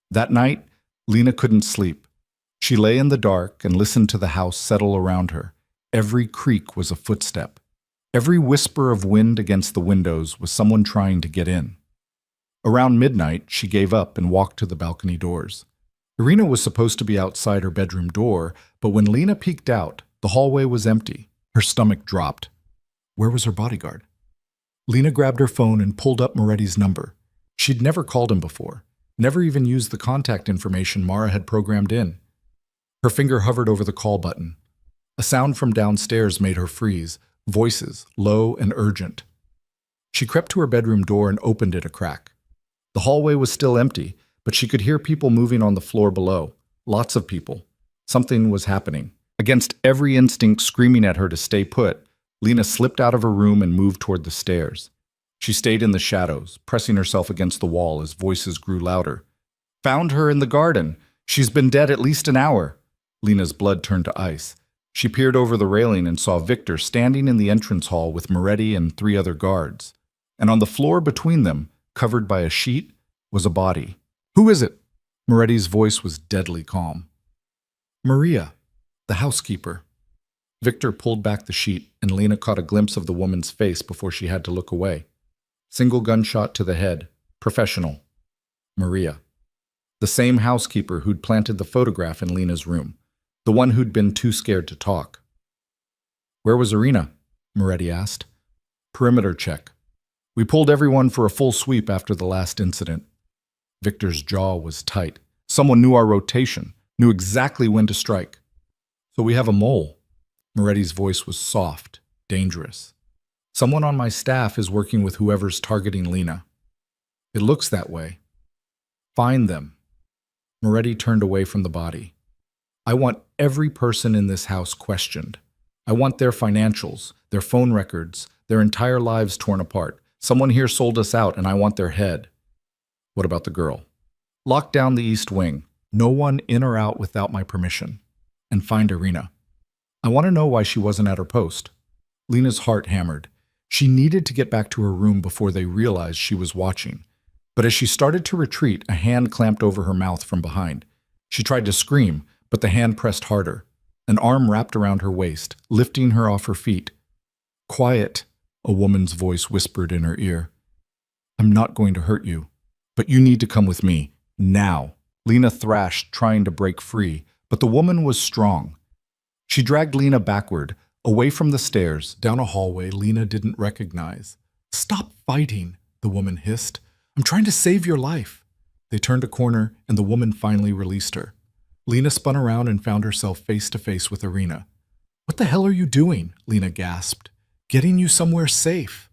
That night, Lena couldn't sleep. She lay in the dark and listened to the house settle around her. Every creak was a footstep. Every whisper of wind against the windows was someone trying to get in. Around midnight, she gave up and walked to the balcony doors. Irina was supposed to be outside her bedroom door, but when Lena peeked out, the hallway was empty. Her stomach dropped. Where was her bodyguard? Lena grabbed her phone and pulled up Moretti's number. She'd never called him before, never even used the contact information Mara had programmed in. Her finger hovered over the call button. A sound from downstairs made her freeze, voices, low and urgent. She crept to her bedroom door and opened it a crack. The hallway was still empty, but she could hear people moving on the floor below. Lots of people. Something was happening. Against every instinct screaming at her to stay put, Lena slipped out of her room and moved toward the stairs. She stayed in the shadows, pressing herself against the wall as voices grew louder. Found her in the garden. She's been dead at least an hour. Lena's blood turned to ice. She peered over the railing and saw Victor standing in the entrance hall with Moretti and 3 other guards. And on the floor between them, covered by a sheet, was a body. Who is it? Moretti's voice was deadly calm. Maria, the housekeeper. Victor pulled back the sheet, and Lena caught a glimpse of the woman's face before she had to look away. Single gunshot to the head. Professional. Maria. The same housekeeper who'd planted the photograph in Lena's room. The one who'd been too scared to talk. Where was Irina? Moretti asked. Perimeter check. We pulled everyone for a full sweep after the last incident. Victor's jaw was tight. Someone knew our rotation, knew exactly when to strike. So we have a mole. Moretti's voice was soft, dangerous. Someone on my staff is working with whoever's targeting Lena. It looks that way. Find them. Moretti turned away from the body. I want every person in this house questioned. I want their financials, their phone records, their entire lives torn apart. Someone here sold us out, and I want their head. What about the girl? Lock down the east wing. No one in or out without my permission. And find Irina. I want to know why she wasn't at her post. Lena's heart hammered. She needed to get back to her room before they realized she was watching. But as she started to retreat, a hand clamped over her mouth from behind. She tried to scream, but the hand pressed harder. An arm wrapped around her waist, lifting her off her feet. Quiet, a woman's voice whispered in her ear. I'm not going to hurt you, but you need to come with me, now. Lena thrashed, trying to break free, but the woman was strong. She dragged Lena backward, away from the stairs, down a hallway Lena didn't recognize. Stop fighting, the woman hissed. I'm trying to save your life. They turned a corner, and the woman finally released her. Lena spun around and found herself face to face with Irina. What the hell are you doing? Lena gasped. Getting you somewhere safe.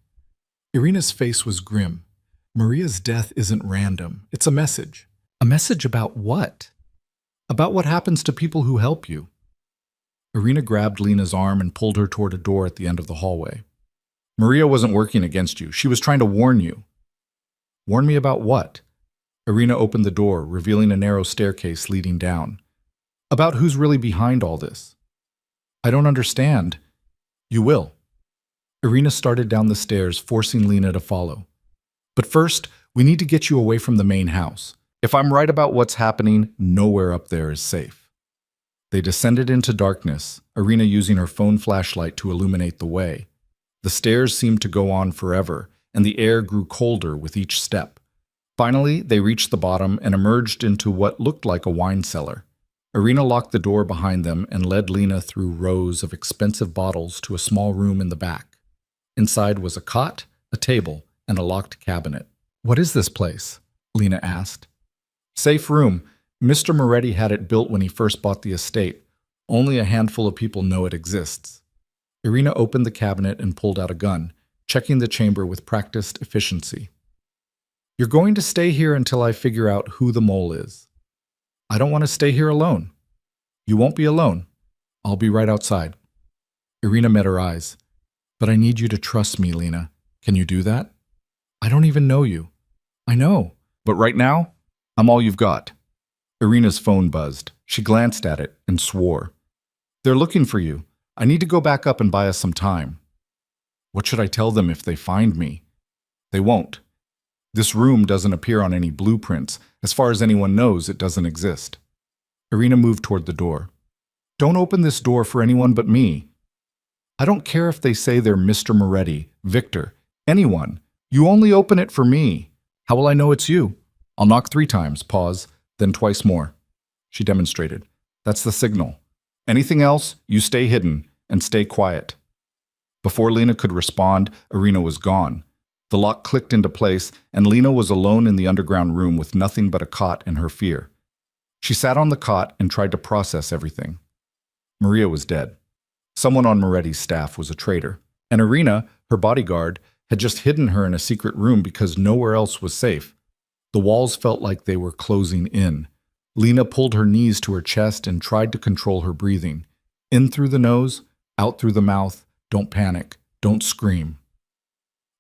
Irina's face was grim. Maria's death isn't random. It's a message. A message about what? About what happens to people who help you. Irina grabbed Lena's arm and pulled her toward a door at the end of the hallway. Maria wasn't working against you. She was trying to warn you. Warn me about what? Irina opened the door, revealing a narrow staircase leading down. About who's really behind all this. I don't understand. You will. Irina started down the stairs, forcing Lena to follow. But first, we need to get you away from the main house. If I'm right about what's happening, nowhere up there is safe. They descended into darkness, Irina using her phone flashlight to illuminate the way. The stairs seemed to go on forever, and the air grew colder with each step. Finally, they reached the bottom and emerged into what looked like a wine cellar. Irina locked the door behind them and led Lena through rows of expensive bottles to a small room in the back. Inside was a cot, a table, and a locked cabinet. What is this place? Lena asked. Safe room. Mr. Moretti had it built when he first bought the estate. Only a handful of people know it exists. Irina opened the cabinet and pulled out a gun, checking the chamber with practiced efficiency. You're going to stay here until I figure out who the mole is. I don't want to stay here alone. You won't be alone. I'll be right outside. Irina met her eyes. But I need you to trust me, Lena. Can you do that? I don't even know you. I know. But right now, I'm all you've got. Irina's phone buzzed. She glanced at it and swore. They're looking for you. I need to go back up and buy us some time. What should I tell them if they find me? They won't. This room doesn't appear on any blueprints. As far as anyone knows, it doesn't exist. Irina moved toward the door. Don't open this door for anyone but me. I don't care if they say they're Mr. Moretti, Victor, anyone. You only open it for me. How will I know it's you? I'll knock 3 times, pause, then twice more. She demonstrated. That's the signal. Anything else, you stay hidden and stay quiet. Before Lena could respond, Irina was gone. The lock clicked into place, and Lena was alone in the underground room with nothing but a cot and her fear. She sat on the cot and tried to process everything. Maria was dead. Someone on Moretti's staff was a traitor, and Irina, her bodyguard, had just hidden her in a secret room because nowhere else was safe. The walls felt like they were closing in. Lena pulled her knees to her chest and tried to control her breathing. In through the nose, out through the mouth. Don't panic. Don't scream.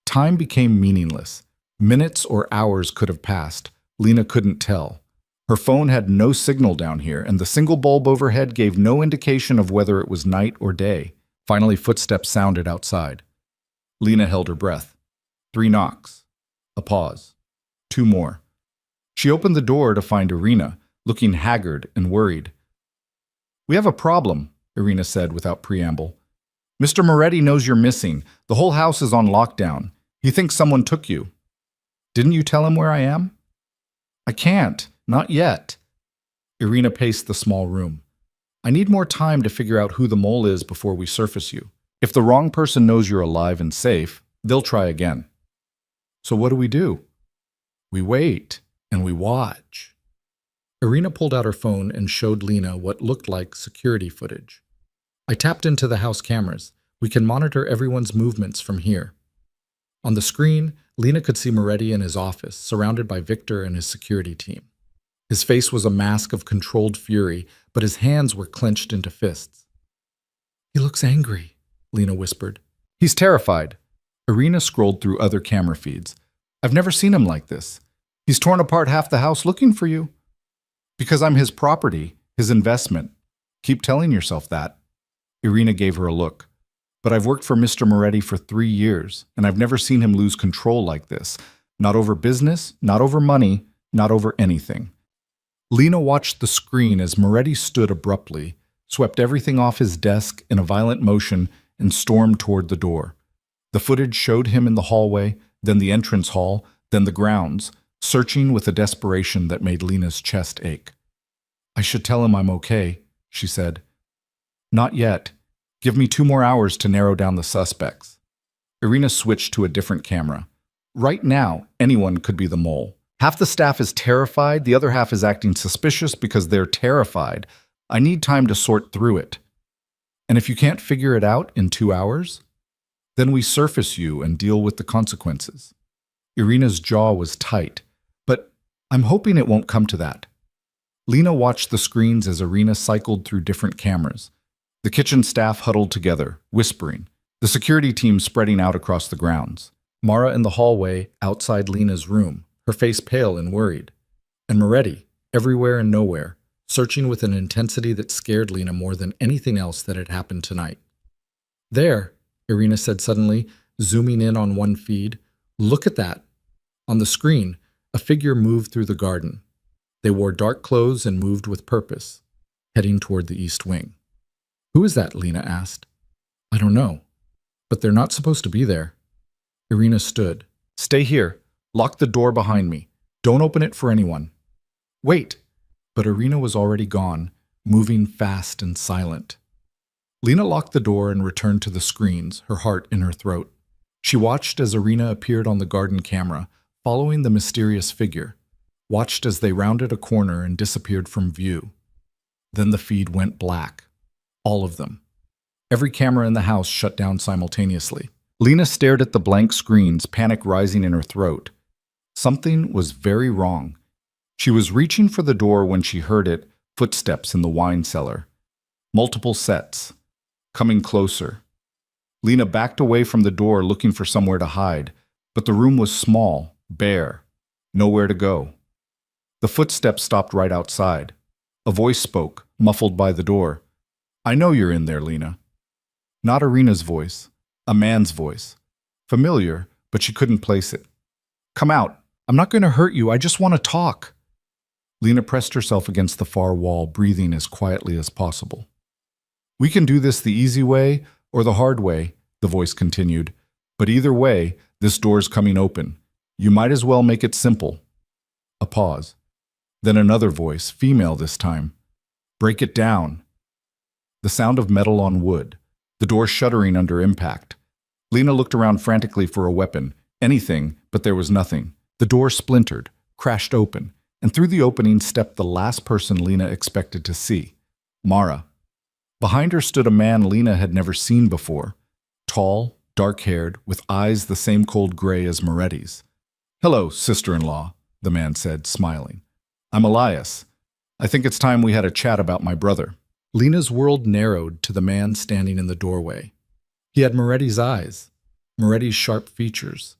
Time became meaningless. Minutes or hours could have passed. Lena couldn't tell. Her phone had no signal down here, and the single bulb overhead gave no indication of whether it was night or day. Finally, footsteps sounded outside. Lena held her breath. 3 knocks. A pause. 2 more. She opened the door to find Irina, looking haggard and worried. We have a problem, Irina said without preamble. Mr. Moretti knows you're missing. The whole house is on lockdown. He thinks someone took you. Didn't you tell him where I am? I can't. Not yet. Irina paced the small room. I need more time to figure out who the mole is before we surface you. If the wrong person knows you're alive and safe, they'll try again. So what do? We wait and we watch. Irina pulled out her phone and showed Lena what looked like security footage. I tapped into the house cameras. We can monitor everyone's movements from here. On the screen, Lena could see Moretti in his office, surrounded by Victor and his security team. His face was a mask of controlled fury, but his hands were clenched into fists. He looks angry, Lena whispered. He's terrified. Irina scrolled through other camera feeds. I've never seen him like this. He's torn apart half the house looking for you. Because I'm his property, his investment. Keep telling yourself that. Irina gave her a look. But I've worked for Mr. Moretti for 3 years, and I've never seen him lose control like this. Not over business, not over money, not over anything. Lena watched the screen as Moretti stood abruptly, swept everything off his desk in a violent motion, and stormed toward the door. The footage showed him in the hallway, then the entrance hall, then the grounds, searching with a desperation that made Lena's chest ache. I should tell him I'm okay, she said. Not yet. Give me 2 more hours to narrow down the suspects. Irina switched to a different camera. Right now, anyone could be the mole. Half the staff is terrified, the other half is acting suspicious because they're terrified. I need time to sort through it. And if you can't figure it out in 2 hours, then we surface you and deal with the consequences. Irina's jaw was tight, but I'm hoping it won't come to that. Lena watched the screens as Irina cycled through different cameras. The kitchen staff huddled together, whispering, the security team spreading out across the grounds. Mara in the hallway outside Lena's room, her face pale and worried. And Moretti, everywhere and nowhere, searching with an intensity that scared Lena more than anything else that had happened tonight. There, Irina said suddenly, zooming in on one feed. Look at that. On the screen, a figure moved through the garden. They wore dark clothes and moved with purpose, heading toward the east wing. Who is that? Lena asked. I don't know, but they're not supposed to be there. Irina stood. Stay here. Lock the door behind me. Don't open it for anyone. Wait. But Irina was already gone, moving fast and silent. Lena locked the door and returned to the screens, her heart in her throat. She watched as Irina appeared on the garden camera, following the mysterious figure, watched as they rounded a corner and disappeared from view. Then the feed went black. All of them. Every camera in the house shut down simultaneously. Lena stared at the blank screens, panic rising in her throat. Something was very wrong. She was reaching for the door when she heard it, footsteps in the wine cellar. Multiple sets. Coming closer. Lena backed away from the door looking for somewhere to hide, but the room was small, bare. Nowhere to go. The footsteps stopped right outside. A voice spoke, muffled by the door. "I know you're in there, Lena." Not Irina's voice. A man's voice. Familiar, but she couldn't place it. "Come out. I'm not going to hurt you. I just want to talk." Lena pressed herself against the far wall, breathing as quietly as possible. "We can do this the easy way or the hard way," the voice continued. "But either way, this door's coming open. You might as well make it simple." A pause. Then another voice, female this time. "Break it down." The sound of metal on wood. The door shuddering under impact. Lena looked around frantically for a weapon. Anything, but there was nothing. The door splintered, crashed open, and through the opening stepped the last person Lena expected to see. Mara. Behind her stood a man Lena had never seen before. Tall, dark-haired, with eyes the same cold gray as Moretti's. "Hello, sister-in-law," the man said, smiling. "I'm Elias. I think it's time we had a chat about my brother." Lena's world narrowed to the man standing in the doorway. He had Moretti's eyes, Moretti's sharp features.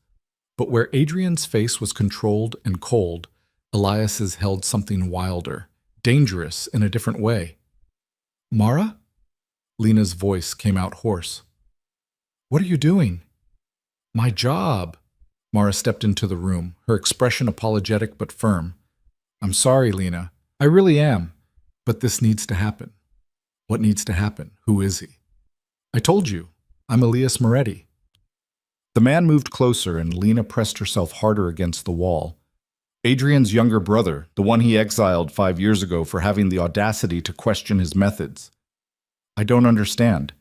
But where Adrian's face was controlled and cold, Elias's held something wilder, dangerous in a different way. "Mara?" Lena's voice came out hoarse. "What are you doing?" "My job." Mara stepped into the room, her expression apologetic but firm. "I'm sorry, Lena. I really am. But this needs to happen." "What needs to happen? Who is he?" "I told you. I'm Elias Moretti." The man moved closer and Lena pressed herself harder against the wall. Adrian's younger brother, the one he exiled 5 years ago for having the audacity to question his methods. "I don't understand."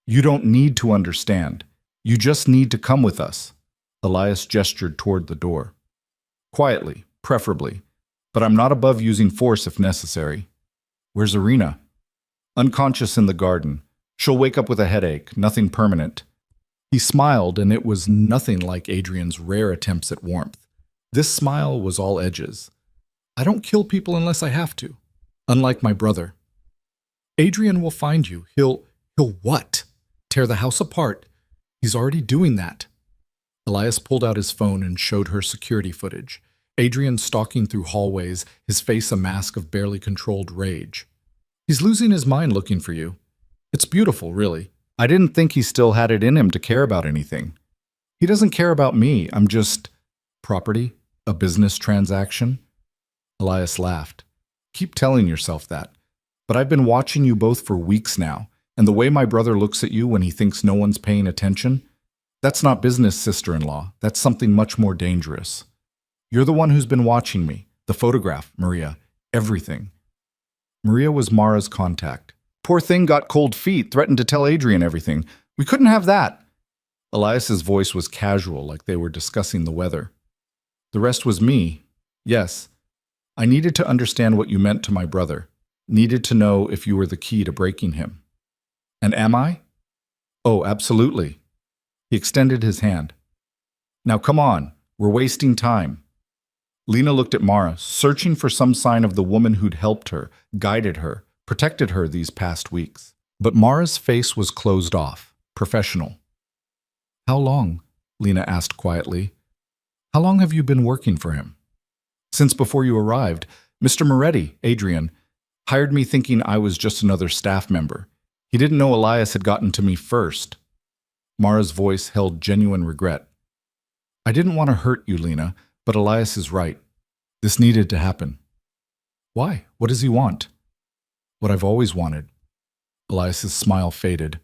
"You don't need to understand. You just need to come with us." Elias gestured toward the door. "Quietly, preferably. But I'm not above using force if necessary." "Where's Irina?" "Unconscious in the garden. She'll wake up with a headache, nothing permanent." He smiled, and it was nothing like Adrian's rare attempts at warmth. This smile was all edges. "I don't kill people unless I have to. Unlike my brother." "Adrian will find you. He'll what? Tear the house apart. He's already doing that." Elias pulled out his phone and showed her security footage. Adrian stalking through hallways, his face a mask of barely controlled rage. "He's losing his mind looking for you. It's beautiful, really. I didn't think he still had it in him to care about anything." "He doesn't care about me. I'm just property, a business transaction." Elias laughed. "Keep telling yourself that. But I've been watching you both for weeks now, and the way my brother looks at you when he thinks no one's paying attention, that's not business, sister-in-law. That's something much more dangerous. You're the one who's been watching me. The photograph, Maria. Everything." Maria was Mara's contact. "Poor thing got cold feet, threatened to tell Adrian everything. We couldn't have that." Elias's voice was casual, like they were discussing the weather. "The rest was me. Yes. I needed to understand what you meant to my brother. Needed to know if you were the key to breaking him." "And am I?" "Oh, absolutely." He extended his hand. "Now come on, we're wasting time." Lena looked at Mara, searching for some sign of the woman who'd helped her, guided her, protected her these past weeks. But Mara's face was closed off, professional. "How long?" Lena asked quietly. "How long have you been working for him?" "Since before you arrived. Mr. Moretti, Adrian, hired me thinking I was just another staff member. He didn't know Elias had gotten to me first." Mara's voice held genuine regret. "I didn't want to hurt you, Lena, but Elias is right. This needed to happen." "Why? What does he want?" "What I've always wanted." Elias's smile faded.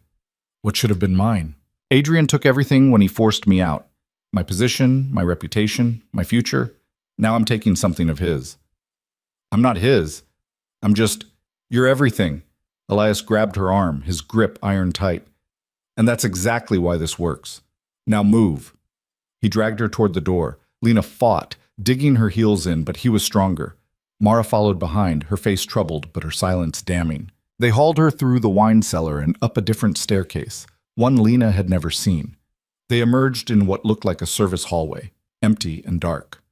"What should have been mine? Adrian took everything when he forced me out. My position, my reputation, my future. Now I'm taking something of his." "I'm not his. I'm just, you're everything." Elias grabbed her arm, his grip iron tight. "And that's exactly why this works. Now move." He dragged her toward the door. Lena fought, digging her heels in, but he was stronger. Mara followed behind, her face troubled, but her silence damning. They hauled her through the wine cellar and up a different staircase, one Lena had never seen. They emerged in what looked like a service hallway, empty and dark.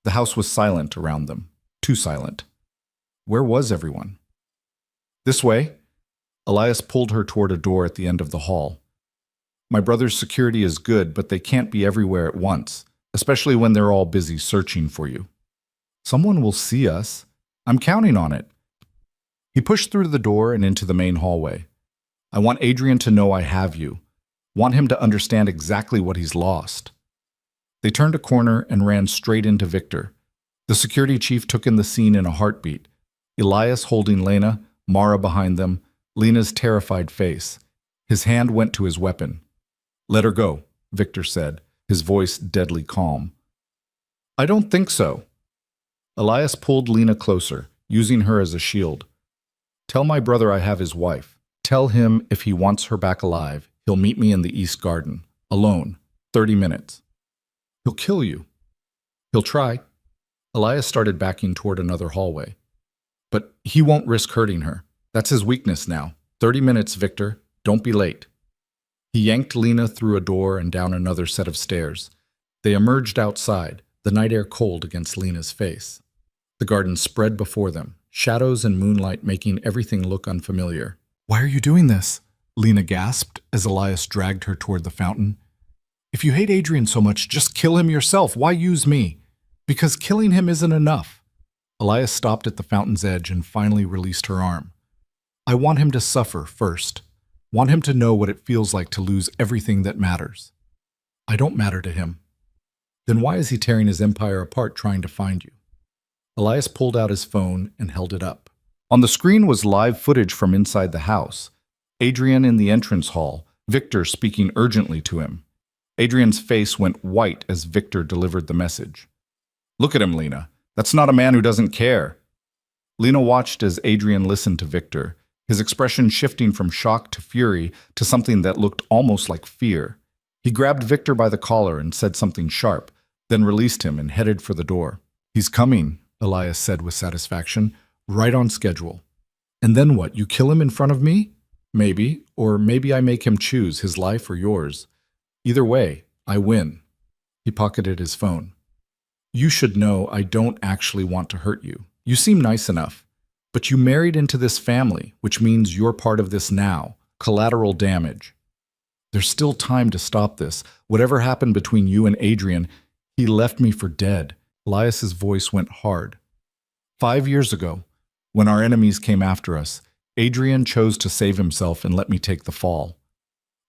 The house was silent around them, too silent. Where was everyone? This way. Elias pulled her toward a door at the end of the hall. My brother's security is good, but they can't be everywhere at once, especially when they're all busy searching for you. Someone will see us. I'm counting on it. He pushed through the door and into the main hallway. I want Adrian to know I have you. Want him to understand exactly what he's lost. They turned a corner and ran straight into Victor. The security chief took in the scene in a heartbeat. Elias holding Lena, Mara behind them, Lena's terrified face. His hand went to his weapon. Let her go, Victor said, his voice deadly calm. I don't think so. Elias pulled Lena closer, using her as a shield. Tell my brother I have his wife. Tell him if he wants her back alive, he'll meet me in the East Garden, alone, 30 minutes. He'll kill you. He'll try. Elias started backing toward another hallway. But he won't risk hurting her. That's his weakness now. 30 minutes, Victor. Don't be late. He yanked Lena through a door and down another set of stairs. They emerged outside, the night air cold against Lena's face. The garden spread before them, shadows and moonlight making everything look unfamiliar. Why are you doing this? Lena gasped as Elias dragged her toward the fountain. If you hate Adrian so much, just kill him yourself. Why use me? Because killing him isn't enough. Elias stopped at the fountain's edge and finally released her arm. I want him to suffer first. Want him to know what it feels like to lose everything that matters. I don't matter to him. Then why is he tearing his empire apart trying to find you? Elias pulled out his phone and held it up. On the screen was live footage from inside the house. Adrian in the entrance hall, Victor speaking urgently to him. Adrian's face went white as Victor delivered the message. Look at him, Lena. That's not a man who doesn't care. Lena watched as Adrian listened to Victor, his expression shifting from shock to fury to something that looked almost like fear. He grabbed Victor by the collar and said something sharp, then released him and headed for the door. He's coming, Elias said with satisfaction, right on schedule. And then what, you kill him in front of me? Maybe, or maybe I make him choose his life or yours. Either way, I win. He pocketed his phone. You should know I don't actually want to hurt you. You seem nice enough. But you married into this family, which means you're part of this now. Collateral damage. There's still time to stop this. Whatever happened between you and Adrian, he left me for dead. Elias's voice went hard. 5 years ago, when our enemies came after us, Adrian chose to save himself and let me take the fall.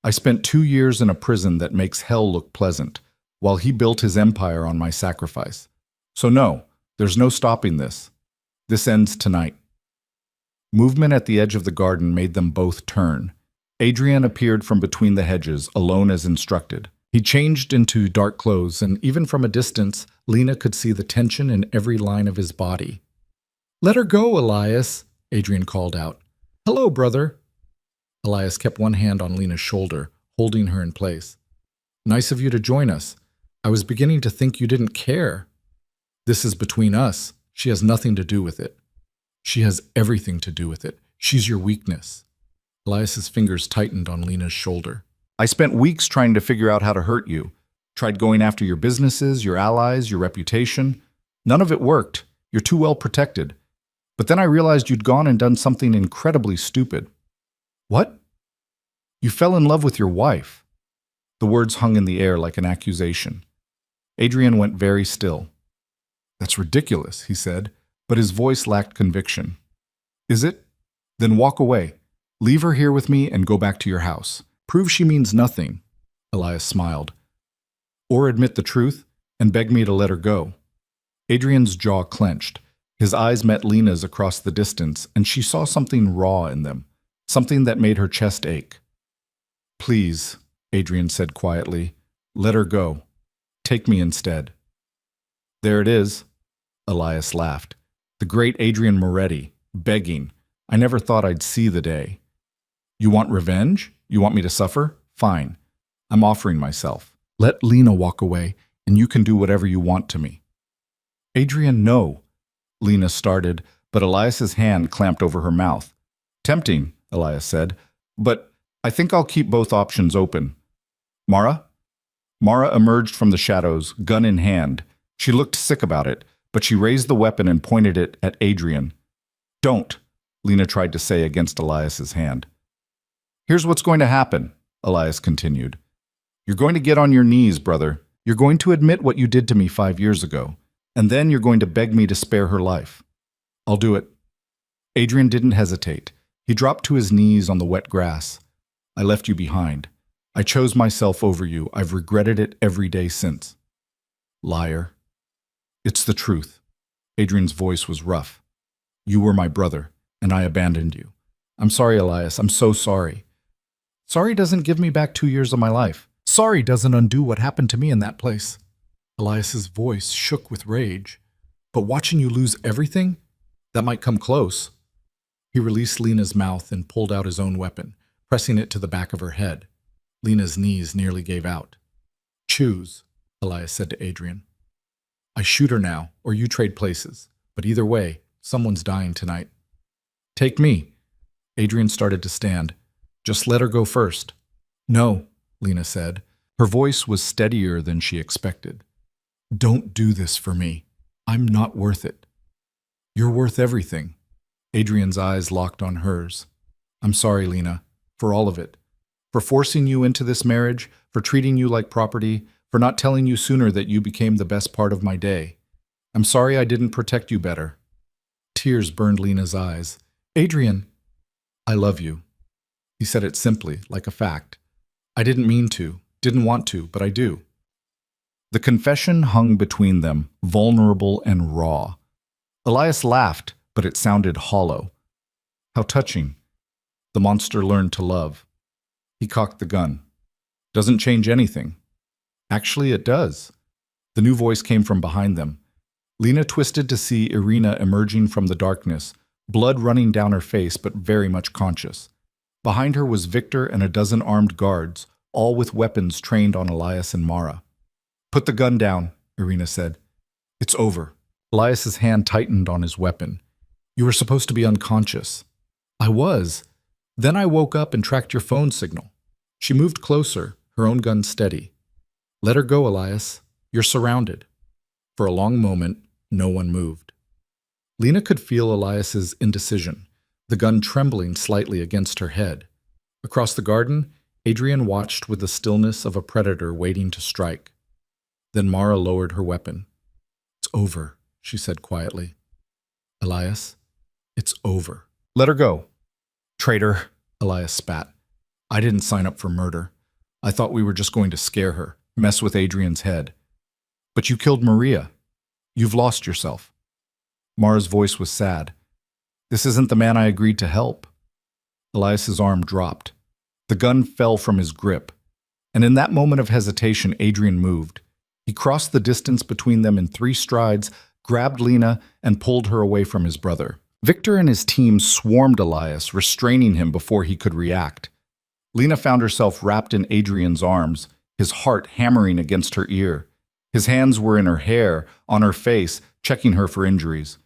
I spent 2 years in a prison that makes hell look pleasant, while he built his empire on my sacrifice. So no, there's no stopping this. This ends tonight. Movement at the edge of the garden made them both turn. Adrian appeared from between the hedges, alone as instructed. He changed into dark clothes, and even from a distance, Lena could see the tension in every line of his body. Let her go, Elias, Adrian called out. Hello, brother. Elias kept one hand on Lena's shoulder, holding her in place. Nice of you to join us. I was beginning to think you didn't care. This is between us. She has nothing to do with it. She has everything to do with it. She's your weakness. Elias's fingers tightened on Lena's shoulder. I spent weeks trying to figure out how to hurt you. Tried going after your businesses, your allies, your reputation. None of it worked. You're too well protected. But then I realized you'd gone and done something incredibly stupid. What? You fell in love with your wife. The words hung in the air like an accusation. Adrian went very still. That's ridiculous, he said, but his voice lacked conviction. Is it? Then walk away. Leave her here with me and go back to your house. Prove she means nothing, Elias smiled. Or admit the truth and beg me to let her go. Adrian's jaw clenched. His eyes met Lena's across the distance, and she saw something raw in them, something that made her chest ache. Please, Adrian said quietly, let her go. Take me instead. There it is, Elias laughed. The great Adrian Moretti, begging. I never thought I'd see the day. You want revenge? You want me to suffer? Fine. I'm offering myself. Let Lena walk away, and you can do whatever you want to me. Adrian, no. Lena started, but Elias's hand clamped over her mouth. Tempting, Elias said, but I think I'll keep both options open. Mara? Mara emerged from the shadows, gun in hand. She looked sick about it, but she raised the weapon and pointed it at Adrian. Don't, Lena tried to say against Elias's hand. Here's what's going to happen, Elias continued. You're going to get on your knees, brother. You're going to admit what you did to me 5 years ago, and then you're going to beg me to spare her life. I'll do it. Adrian didn't hesitate. He dropped to his knees on the wet grass. I left you behind. I chose myself over you. I've regretted it every day since. Liar. It's the truth. Adrian's voice was rough. You were my brother, and I abandoned you. I'm sorry, Elias. I'm so sorry. Sorry doesn't give me back 2 years of my life. Sorry doesn't undo what happened to me in that place. Elias's voice shook with rage. But watching you lose everything? That might come close. He released Lena's mouth and pulled out his own weapon, pressing it to the back of her head. Lena's knees nearly gave out. Choose, Elias said to Adrian. I shoot her now, or you trade places. But either way, someone's dying tonight. Take me. Adrian started to stand. Just let her go first. No, Lena said. Her voice was steadier than she expected. Don't do this for me. I'm not worth it. You're worth everything. Adrian's eyes locked on hers. I'm sorry, Lena, for all of it. For forcing you into this marriage, for treating you like property, for not telling you sooner that you became the best part of my day. I'm sorry I didn't protect you better. Tears burned Lena's eyes. Adrian, I love you. He said it simply, like a fact. I didn't mean to, didn't want to, but I do. The confession hung between them, vulnerable and raw. Elias laughed, but it sounded hollow. How touching. The monster learned to love. He cocked the gun. Doesn't change anything. Actually, it does. The new voice came from behind them. Lena twisted to see Irina emerging from the darkness, blood running down her face but very much conscious. Behind her was Victor and a dozen armed guards, all with weapons trained on Elias and Mara. Put the gun down, Irina said. It's over. Elias's hand tightened on his weapon. You were supposed to be unconscious. I was. Then I woke up and tracked your phone signal. She moved closer, her own gun steady. Let her go, Elias. You're surrounded. For a long moment, no one moved. Lena could feel Elias's indecision, the gun trembling slightly against her head. Across the garden, Adrian watched with the stillness of a predator waiting to strike. Then Mara lowered her weapon. It's over, she said quietly. Elias, it's over. Let her go. Traitor, Elias spat. I didn't sign up for murder. I thought we were just going to scare her, mess with Adrian's head. But you killed Maria. You've lost yourself. Mara's voice was sad. This isn't the man I agreed to help. Elias's arm dropped. The gun fell from his grip. And in that moment of hesitation, Adrian moved. He crossed the distance between them in 3 strides, grabbed Lena, and pulled her away from his brother. Victor and his team swarmed Elias, restraining him before he could react. Lena found herself wrapped in Adrian's arms, his heart hammering against her ear. His hands were in her hair, on her face, checking her for injuries.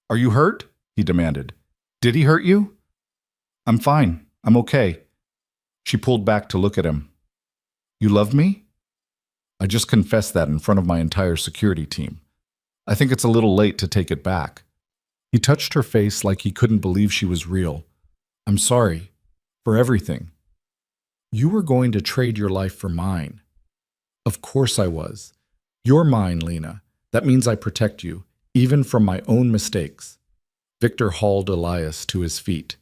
Are you hurt? He demanded. Did he hurt you? I'm fine. I'm okay. She pulled back to look at him. You love me? I just confessed that in front of my entire security team. I think it's a little late to take it back. He touched her face like he couldn't believe she was real. I'm sorry. For everything. You were going to trade your life for mine. Of course I was. You're mine, Lena. That means I protect you, even from my own mistakes. Victor hauled Elias to his feet.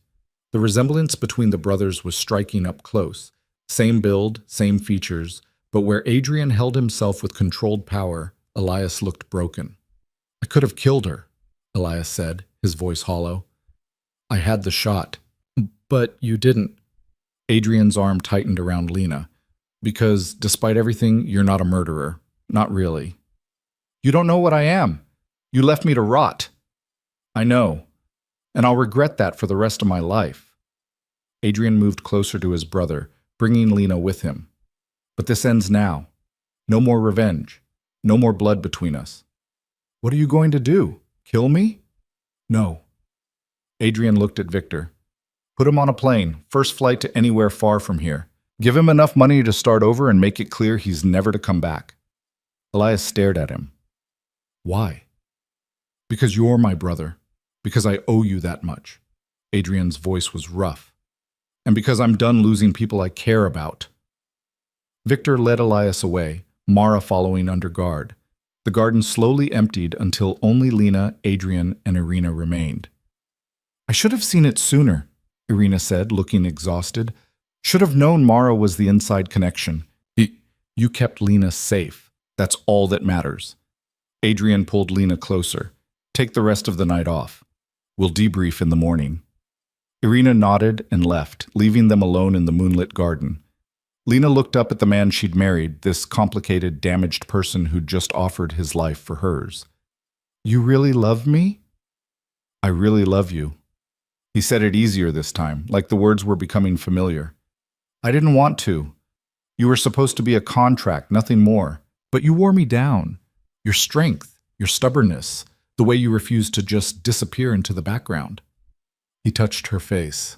The resemblance between the brothers was striking up close. Same build, same features, but where Adrian held himself with controlled power, Elias looked broken. I could have killed her, Elias said, his voice hollow. I had the shot. But you didn't. Adrian's arm tightened around Lena. Because, despite everything, you're not a murderer. Not really. You don't know what I am. You left me to rot. I know. And I'll regret that for the rest of my life. Adrian moved closer to his brother, bringing Lena with him. But this ends now. No more revenge. No more blood between us. What are you going to do? Kill me? No. Adrian looked at Victor. Put him on a plane, first flight to anywhere far from here. Give him enough money to start over and make it clear he's never to come back. Elias stared at him. Why? Because you're my brother. Because I owe you that much. Adrian's voice was rough. And because I'm done losing people I care about. Victor led Elias away, Mara following under guard. The garden slowly emptied until only Lena, Adrian, and Irina remained. I should have seen it sooner, Irina said, looking exhausted. Should have known Mara was the inside connection. You kept Lena safe. That's all that matters. Adrian pulled Lena closer. Take the rest of the night off. We'll debrief in the morning. Irina nodded and left, leaving them alone in the moonlit garden. Lena looked up at the man she'd married, this complicated, damaged person who'd just offered his life for hers. You really love me? I really love you. He said it easier this time, like the words were becoming familiar. I didn't want to. You were supposed to be a contract, nothing more. But you wore me down. Your strength, your stubbornness, the way you refused to just disappear into the background. He touched her face.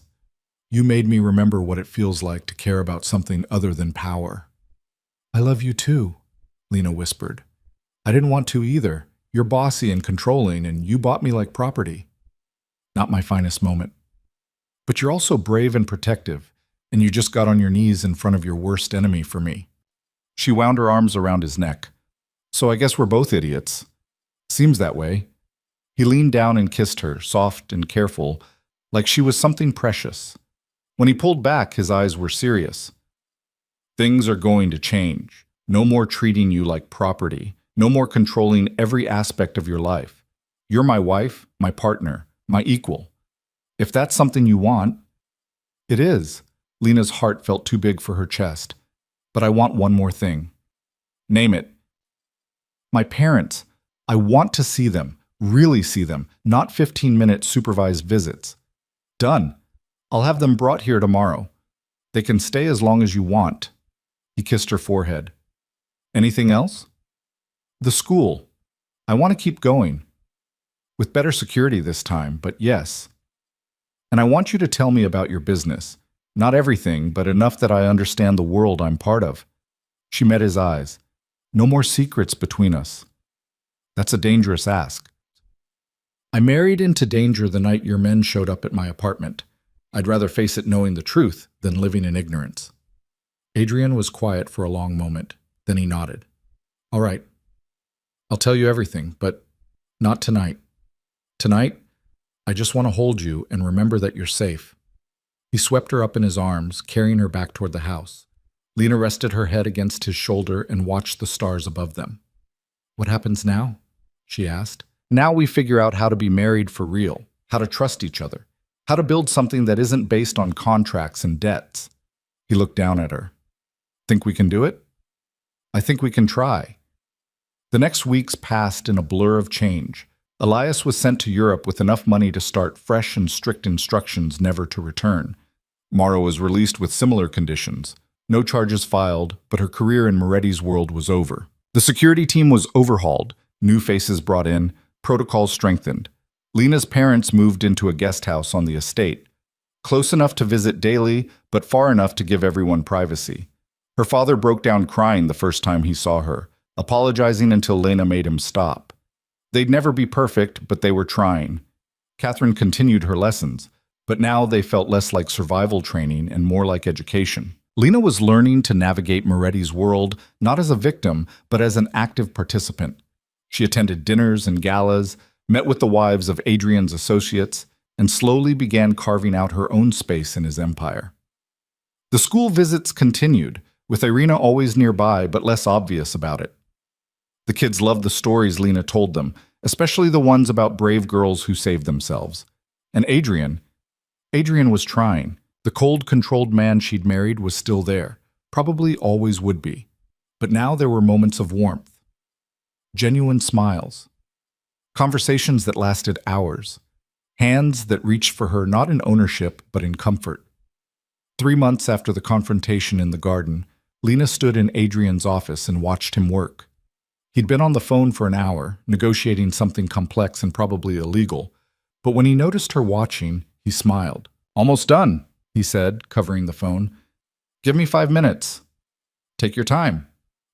You made me remember what it feels like to care about something other than power. I love you too, Lena whispered. I didn't want to either. You're bossy and controlling, and you bought me like property. Not my finest moment. But you're also brave and protective, and you just got on your knees in front of your worst enemy for me. She wound her arms around his neck. So I guess we're both idiots. Seems that way. He leaned down and kissed her, soft and careful, like she was something precious. When he pulled back, his eyes were serious. Things are going to change. No more treating you like property. No more controlling every aspect of your life. You're my wife, my partner, my equal. If that's something you want, it is. Lena's heart felt too big for her chest. But I want one more thing. Name it. My parents. I want to see them, really see them, not 15-minute supervised visits. Done. I'll have them brought here tomorrow. They can stay as long as you want. He kissed her forehead. Anything else? The school. I want to keep going. With better security this time, but yes. And I want you to tell me about your business. Not everything, but enough that I understand the world I'm part of. She met his eyes. No more secrets between us. That's a dangerous ask. I married into danger the night your men showed up at my apartment. I'd rather face it knowing the truth than living in ignorance. Adrian was quiet for a long moment. Then he nodded. All right. I'll tell you everything, but not tonight. Tonight, I just want to hold you and remember that you're safe. He swept her up in his arms, carrying her back toward the house. Lena rested her head against his shoulder and watched the stars above them. What happens now? She asked. Now we figure out how to be married for real, how to trust each other, how to build something that isn't based on contracts and debts. He looked down at her. Think we can do it? I think we can try. The next weeks passed in a blur of change. Elias was sent to Europe with enough money to start fresh and strict instructions never to return. Mara was released with similar conditions. No charges filed, but her career in Moretti's world was over. The security team was overhauled, new faces brought in, protocols strengthened. Lena's parents moved into a guest house on the estate, close enough to visit daily, but far enough to give everyone privacy. Her father broke down crying the first time he saw her, apologizing until Lena made him stop. They'd never be perfect, but they were trying. Catherine continued her lessons, but now they felt less like survival training and more like education. Lena was learning to navigate Moretti's world not as a victim, but as an active participant. She attended dinners and galas, met with the wives of Adrian's associates, and slowly began carving out her own space in his empire. The school visits continued, with Irina always nearby but less obvious about it. The kids loved the stories Lena told them, especially the ones about brave girls who saved themselves. And Adrian was trying. The cold, controlled man she'd married was still there, probably always would be. But now there were moments of warmth. Genuine smiles. Conversations that lasted hours. Hands that reached for her not in ownership, but in comfort. 3 months after the confrontation in the garden, Lena stood in Adrian's office and watched him work. He'd been on the phone for an hour, negotiating something complex and probably illegal, but when he noticed her watching, he smiled. Almost done, he said, covering the phone. Give me 5 minutes. Take your time.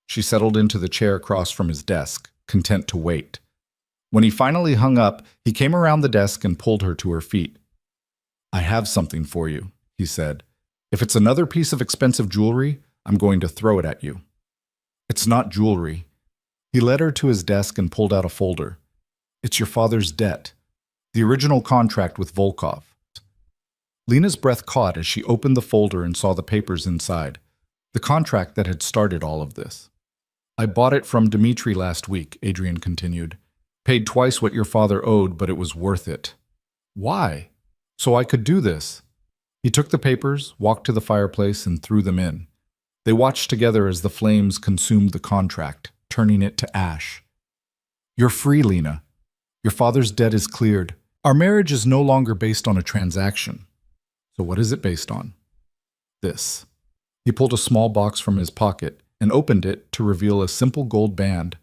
She settled into the chair across from his desk, content to wait. When he finally hung up, he came around the desk and pulled her to her feet. I have something for you, he said. If it's another piece of expensive jewelry, I'm going to throw it at you. It's not jewelry. He led her to his desk and pulled out a folder. It's your father's debt. The original contract with Volkov. Lena's breath caught as she opened the folder and saw the papers inside. The contract that had started all of this. I bought it from Dmitri last week, Adrian continued. Paid twice what your father owed, but it was worth it. Why? So I could do this. He took the papers, walked to the fireplace, and threw them in. They watched together as the flames consumed the contract, turning it to ash. You're free, Lena. Your father's debt is cleared. Our marriage is no longer based on a transaction. So what is it based on? This. He pulled a small box from his pocket and opened it to reveal a simple gold band.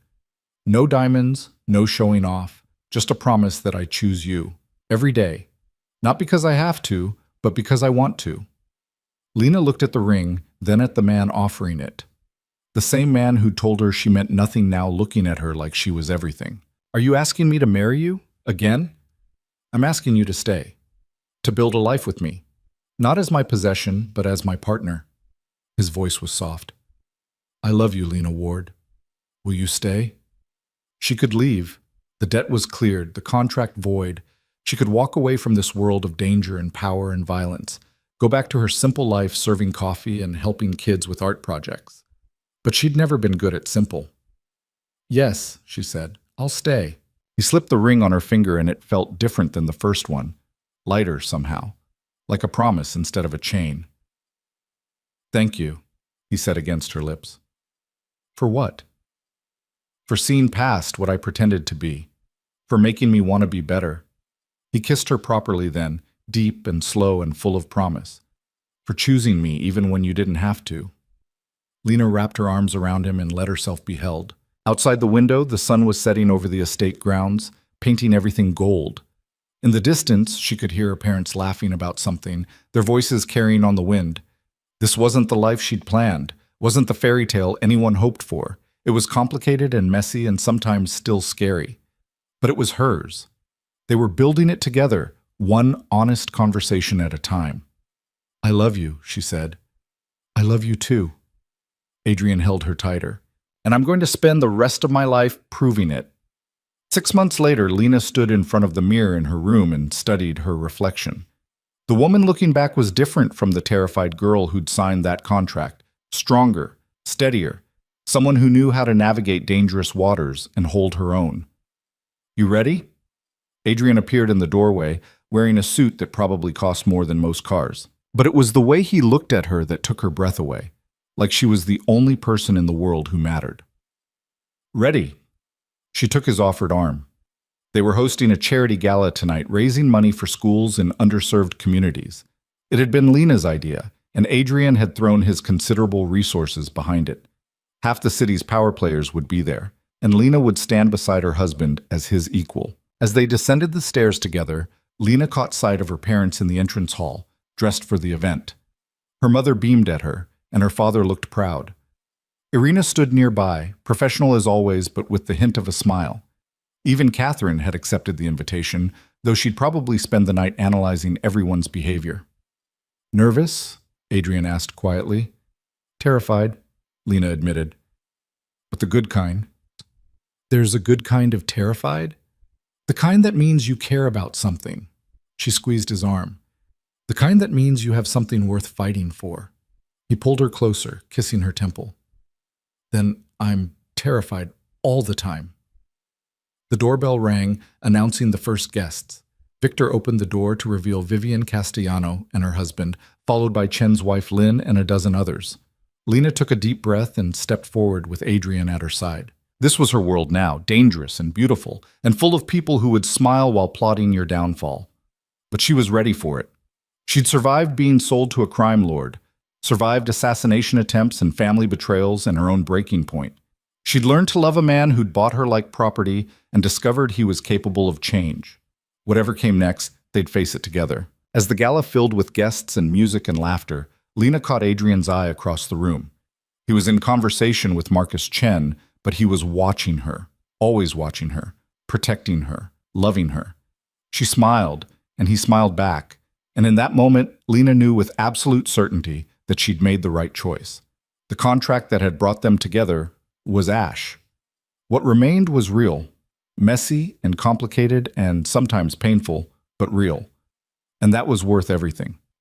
No diamonds, no showing off, just a promise that I choose you, every day. Not because I have to, but because I want to. Lena looked at the ring, then at the man offering it. The same man who told her she meant nothing now looking at her like she was everything. Are you asking me to marry you? Again? I'm asking you to stay. To build a life with me. Not as my possession, but as my partner. His voice was soft. I love you, Lena Ward. Will you stay? She could leave. The debt was cleared, the contract void. She could walk away from this world of danger and power and violence, go back to her simple life serving coffee and helping kids with art projects. But she'd never been good at simple. Yes, she said, I'll stay. He slipped the ring on her finger and it felt different than the first one, lighter somehow, like a promise instead of a chain. Thank you, he said against her lips. For what? For seeing past what I pretended to be, for making me want to be better. He kissed her properly then, deep and slow and full of promise, for choosing me even when you didn't have to. Lena wrapped her arms around him and let herself be held. Outside the window, the sun was setting over the estate grounds, painting everything gold. In the distance, she could hear her parents laughing about something, their voices carrying on the wind. This wasn't the life she'd planned, wasn't the fairy tale anyone hoped for. It was complicated and messy and sometimes still scary. But it was hers. They were building it together, one honest conversation at a time. I love you, she said. I love you too. Adrian held her tighter. And I'm going to spend the rest of my life proving it. 6 months later, Lena stood in front of the mirror in her room and studied her reflection. The woman looking back was different from the terrified girl who'd signed that contract. Stronger, steadier, someone who knew how to navigate dangerous waters and hold her own. You ready? Adrian appeared in the doorway, wearing a suit that probably cost more than most cars. But it was the way he looked at her that took her breath away, like she was the only person in the world who mattered. Ready. She took his offered arm. They were hosting a charity gala tonight, raising money for schools in underserved communities. It had been Lena's idea, and Adrian had thrown his considerable resources behind it. Half the city's power players would be there, and Lena would stand beside her husband as his equal. As they descended the stairs together, Lena caught sight of her parents in the entrance hall, dressed for the event. Her mother beamed at her, and her father looked proud. Irina stood nearby, professional as always, but with the hint of a smile. Even Catherine had accepted the invitation, though she'd probably spend the night analyzing everyone's behavior. Nervous? Adrian asked quietly. Terrified, Lena admitted. But the good kind. There's a good kind of terrified? The kind that means you care about something. She squeezed his arm. The kind that means you have something worth fighting for. He pulled her closer, kissing her temple. Then I'm terrified all the time. The doorbell rang, announcing the first guests. Victor opened the door to reveal Vivian Castellano and her husband, followed by Chen's wife Lynn and a dozen others. Lena took a deep breath and stepped forward with Adrian at her side. This was her world now, dangerous and beautiful, and full of people who would smile while plotting your downfall. But she was ready for it. She'd survived being sold to a crime lord, survived assassination attempts and family betrayals and her own breaking point. She'd learned to love a man who'd bought her like property and discovered he was capable of change. Whatever came next, they'd face it together. As the gala filled with guests and music and laughter, Lena caught Adrian's eye across the room. He was in conversation with Marcus Chen, but he was watching her, always watching her, protecting her, loving her. She smiled, and he smiled back, and in that moment, Lena knew with absolute certainty that she'd made the right choice. The contract that had brought them together was ash. What remained was real, messy and complicated and sometimes painful, but real. And that was worth everything.